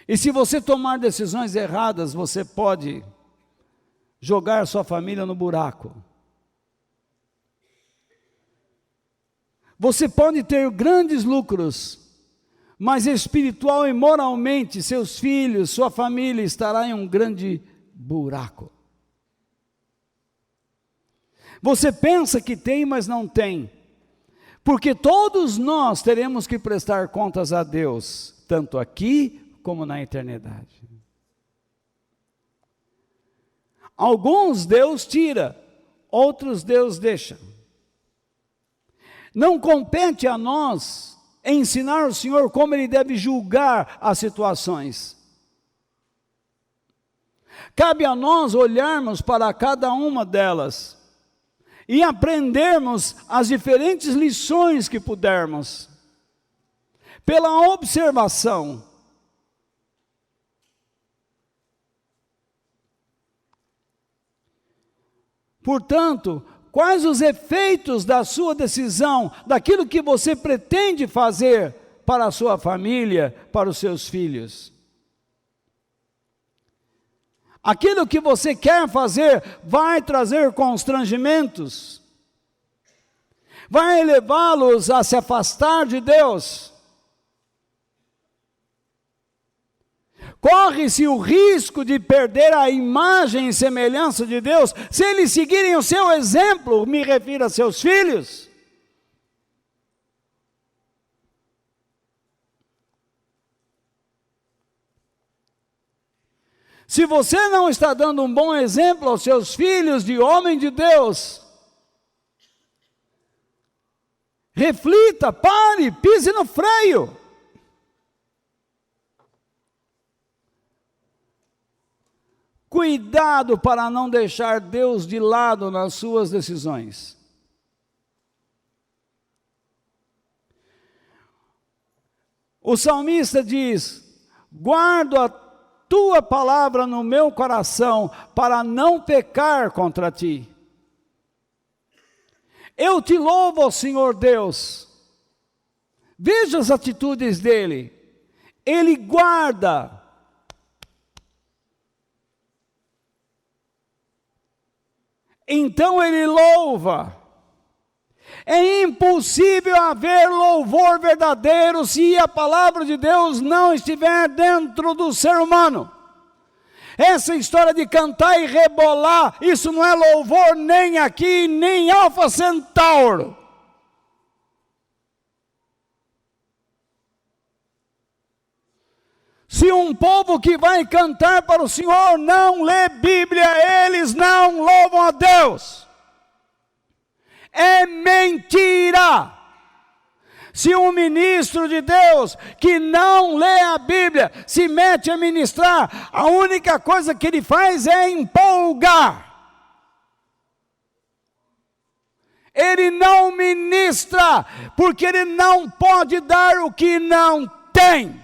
Speaker 2: E se você tomar decisões erradas, você pode jogar sua família no buraco. Você pode ter grandes lucros, mas espiritual e moralmente, seus filhos, sua família estará em um grande buraco. Você pensa que tem, mas não tem. Porque todos nós teremos que prestar contas a Deus, tanto aqui como na eternidade. Alguns Deus tira outros Deus deixa. Não compete a nós ensinar o Senhor como Ele deve julgar as situações. Cabe a nós olharmos para cada uma delas e aprendermos as diferentes lições que pudermos, pela observação. Portanto, quais os efeitos da sua decisão, daquilo que você pretende fazer para a sua família, para os seus filhos? Aquilo que você quer fazer vai trazer constrangimentos, vai levá-los a se afastar de Deus. Corre-se o risco de perder a imagem e semelhança de Deus, se eles seguirem o seu exemplo, me refiro a seus filhos. Se você não está dando um bom exemplo aos seus filhos de homem de Deus, reflita, pare, pise no freio. Cuidado para não deixar Deus de lado nas suas decisões. O salmista diz: guardo a tua palavra no meu coração para não pecar contra ti. Eu te louvo, Senhor Deus. Veja as atitudes dele. Ele guarda. Então ele louva. É impossível haver louvor verdadeiro se a palavra de Deus não estiver dentro do ser humano. Essa história de cantar e rebolar, isso não é louvor nem aqui, nem em Alfa Centauro. Se um povo que vai cantar para o Senhor não lê Bíblia, eles não louvam a Deus. É mentira. Se um ministro de Deus que não lê a Bíblia se mete a ministrar, a única coisa que ele faz é empolgar. Ele não ministra, porque ele não pode dar o que não tem.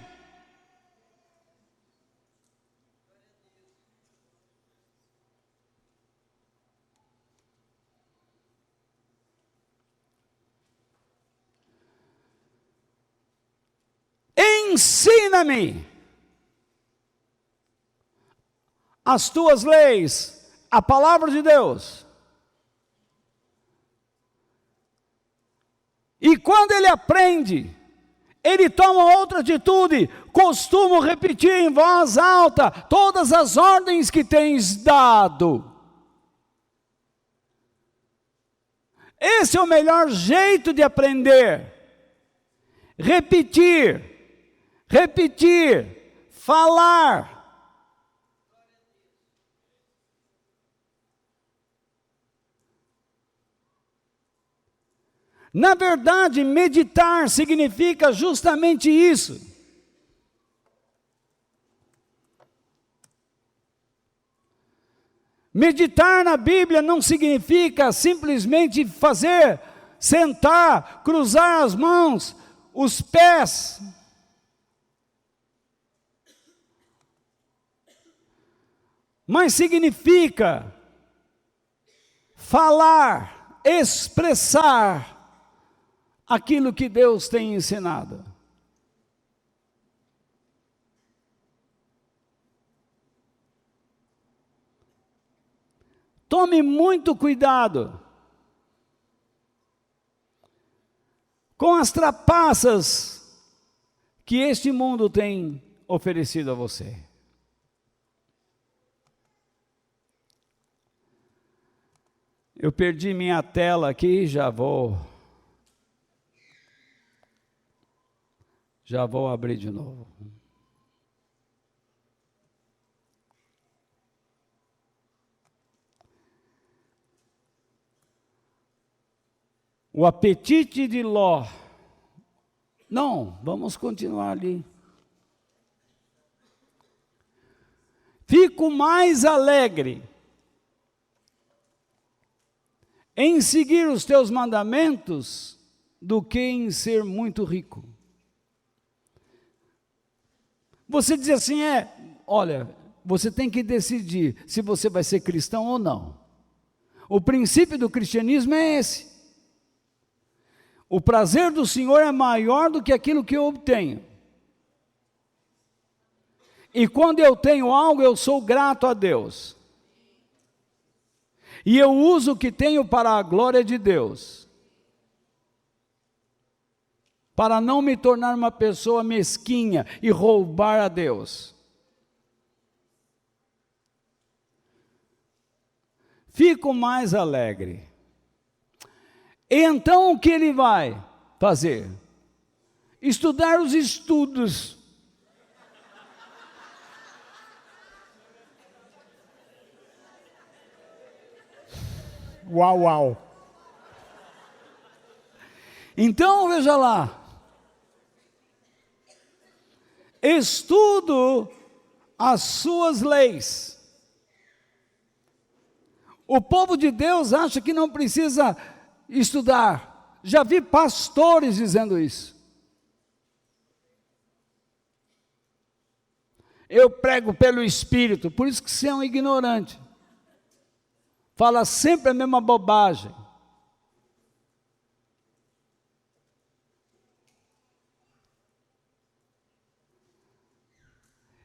Speaker 2: Ensina-me as tuas leis, a palavra de Deus. E quando ele aprende, ele toma outra atitude. Costumo repetir em voz alta todas as ordens que tens dado. Esse é o melhor jeito de aprender. Repetir, falar. Na verdade, meditar significa justamente isso. Meditar na Bíblia não significa simplesmente fazer, sentar, cruzar as mãos, os pés. Mas significa falar, expressar aquilo que Deus tem ensinado. Tome muito cuidado com as trapaças que este mundo tem oferecido a você. Eu perdi minha tela aqui, já vou abrir de novo. O apetite de Ló. Não, vamos continuar ali. Fico mais alegre em seguir os teus mandamentos do que em ser muito rico. Você diz assim, olha, você tem que decidir se você vai ser cristão ou não. O princípio do cristianismo é esse. O prazer do Senhor é maior do que aquilo que eu obtenho. E quando eu tenho algo, eu sou grato a Deus. E eu uso o que tenho para a glória de Deus. Para não me tornar uma pessoa mesquinha e roubar a Deus. Fico mais alegre. Então o que ele vai fazer? Estudar os estudos.
Speaker 3: Uau, uau.
Speaker 2: Então, veja lá. Estudo as suas leis. O povo de Deus acha que não precisa estudar. Já vi pastores dizendo isso. Eu prego pelo Espírito, por isso que você é um ignorante. Fala sempre a mesma bobagem.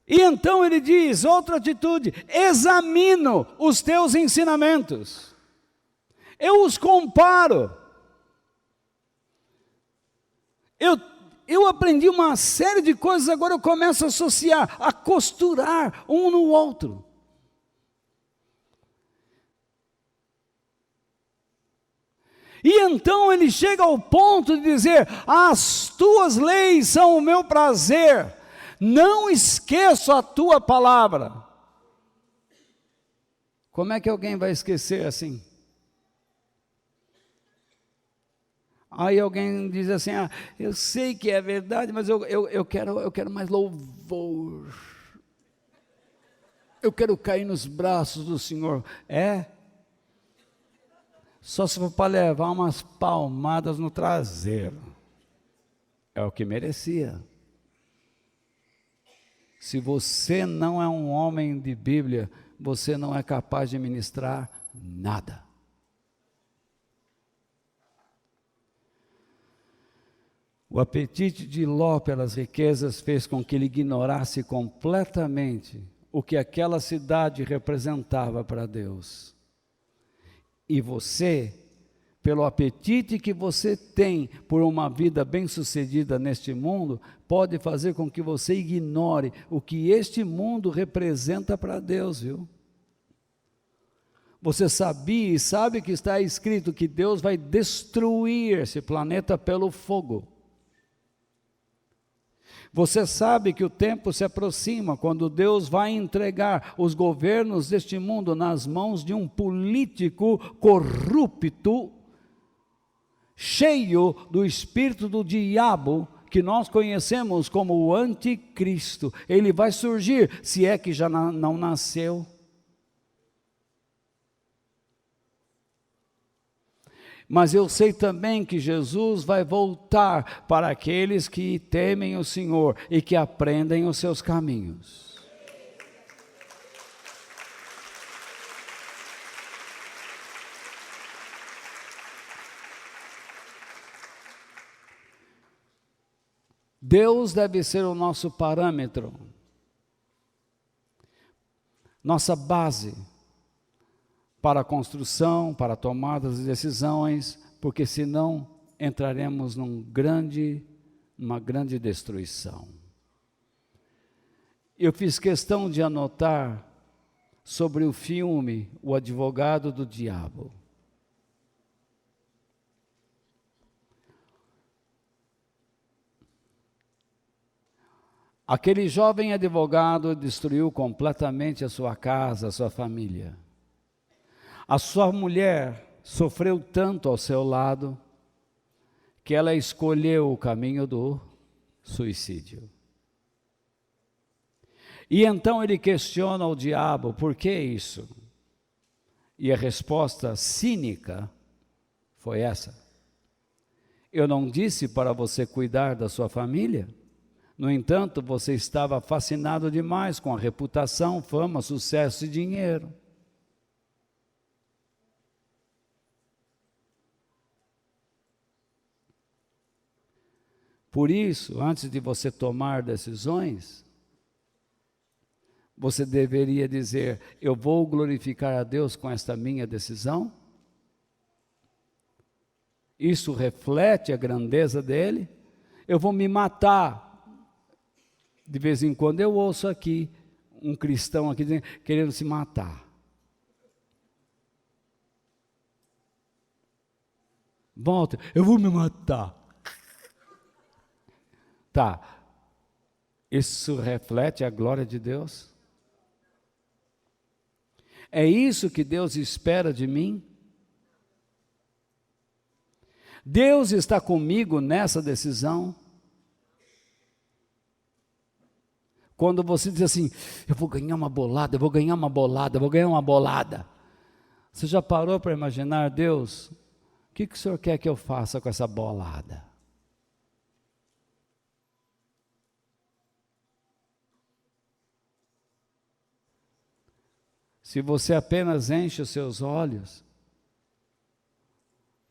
Speaker 2: E então ele diz, outra atitude, examino os teus ensinamentos. Eu os comparo. Eu aprendi uma série de coisas, agora eu começo a associar, a costurar um no outro. E então ele chega ao ponto de dizer, as tuas leis são o meu prazer, não esqueço a tua palavra. Como é que alguém vai esquecer assim? Aí alguém diz assim, eu sei que é verdade, mas eu quero mais louvor. Eu quero cair nos braços do Senhor. Só se for para levar umas palmadas no traseiro. É o que merecia. Se você não é um homem de Bíblia, você não é capaz de ministrar nada. O apetite de Ló pelas riquezas fez com que ele ignorasse completamente o que aquela cidade representava para Deus. E você, pelo apetite que você tem por uma vida bem-sucedida neste mundo, pode fazer com que você ignore o que este mundo representa para Deus, viu? Você sabia e sabe que está escrito que Deus vai destruir esse planeta pelo fogo. Você sabe que o tempo se aproxima, quando Deus vai entregar os governos deste mundo nas mãos de um político corrupto, cheio do espírito do diabo, que nós conhecemos como o anticristo. Ele vai surgir, se é que já não nasceu. Mas eu sei também que Jesus vai voltar para aqueles que temem o Senhor e que aprendem os seus caminhos. Deus deve ser o nosso parâmetro, nossa base para a construção, para a tomada das decisões, porque senão entraremos numa grande destruição. Eu fiz questão de anotar sobre o filme O Advogado do Diabo. Aquele jovem advogado destruiu completamente a sua casa, a sua família. A sua mulher sofreu tanto ao seu lado, que ela escolheu o caminho do suicídio. E então ele questiona o diabo, por que isso? E a resposta cínica foi essa: eu não disse para você cuidar da sua família? No entanto, você estava fascinado demais com a reputação, fama, sucesso e dinheiro. Por isso, antes de você tomar decisões, você deveria dizer: eu vou glorificar a Deus com esta minha decisão? Isso reflete a grandeza dele? Eu vou me matar. De vez em quando eu ouço aqui um cristão aqui querendo se matar. Volta, eu vou me matar. Tá, isso reflete a glória de Deus? É isso que Deus espera de mim? Deus está comigo nessa decisão? Quando você diz assim, eu vou ganhar uma bolada, eu vou ganhar uma bolada, eu vou ganhar uma bolada. Você já parou para imaginar, Deus, o que o Senhor quer que eu faça com essa bolada? Se você apenas enche os seus olhos,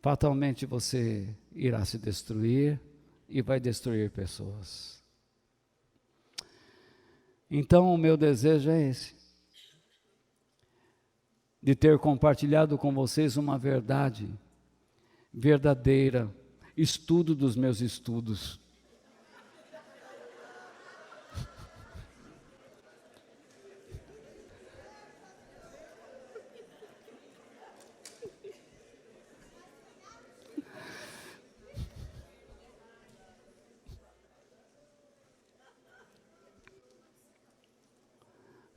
Speaker 2: fatalmente você irá se destruir e vai destruir pessoas. Então o meu desejo é esse, de ter compartilhado com vocês uma verdade verdadeira, estudo dos meus estudos.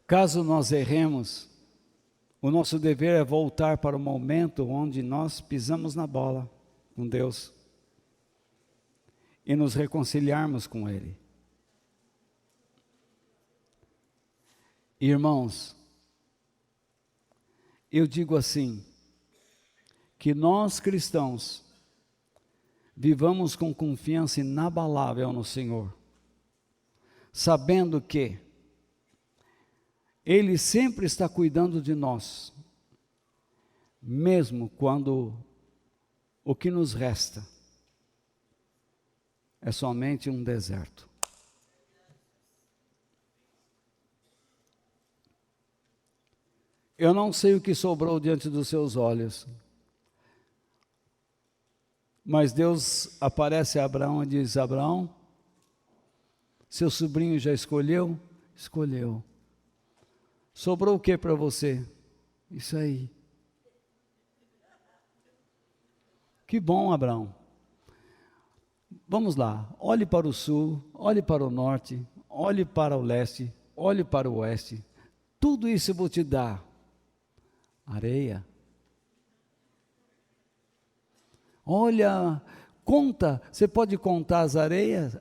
Speaker 2: Caso nós erremos, o nosso dever é voltar para o momento onde nós pisamos na bola com Deus e nos reconciliarmos com Ele. Irmãos, eu digo assim, que nós cristãos vivamos com confiança inabalável no Senhor, sabendo que Ele sempre está cuidando de nós, mesmo quando o que nos resta é somente um deserto. Eu não sei o que sobrou diante dos seus olhos, mas Deus aparece a Abraão e diz: Abraão, seu sobrinho já escolheu? Escolheu. Sobrou o que para você? Isso aí. Que bom, Abraão. Vamos lá, olhe para o sul, olhe para o norte, olhe para o leste, olhe para o oeste. Tudo isso eu vou te dar. Areia. Olha, conta, você pode contar as areias,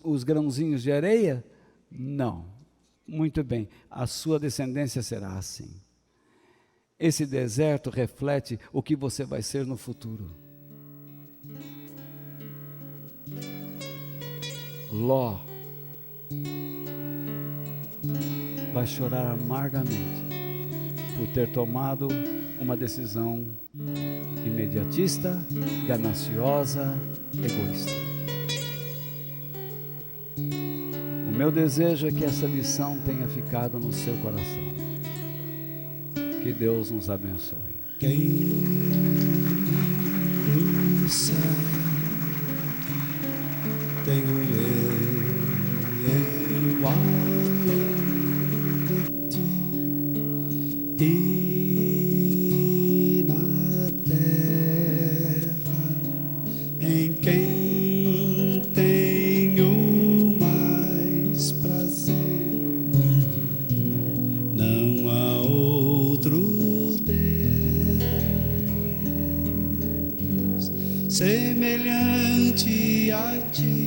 Speaker 2: os grãozinhos de areia? Não. Muito bem, a sua descendência será assim. Esse deserto reflete o que você vai ser no futuro. Ló vai chorar amargamente por ter tomado uma decisão imediatista, gananciosa, egoísta. O meu desejo é que essa lição tenha ficado no seu coração. Que Deus nos abençoe.
Speaker 3: Quem no céu tenho eu além de ti e na terra em quem tenho mais prazer. Não há outro Deus semelhante a ti.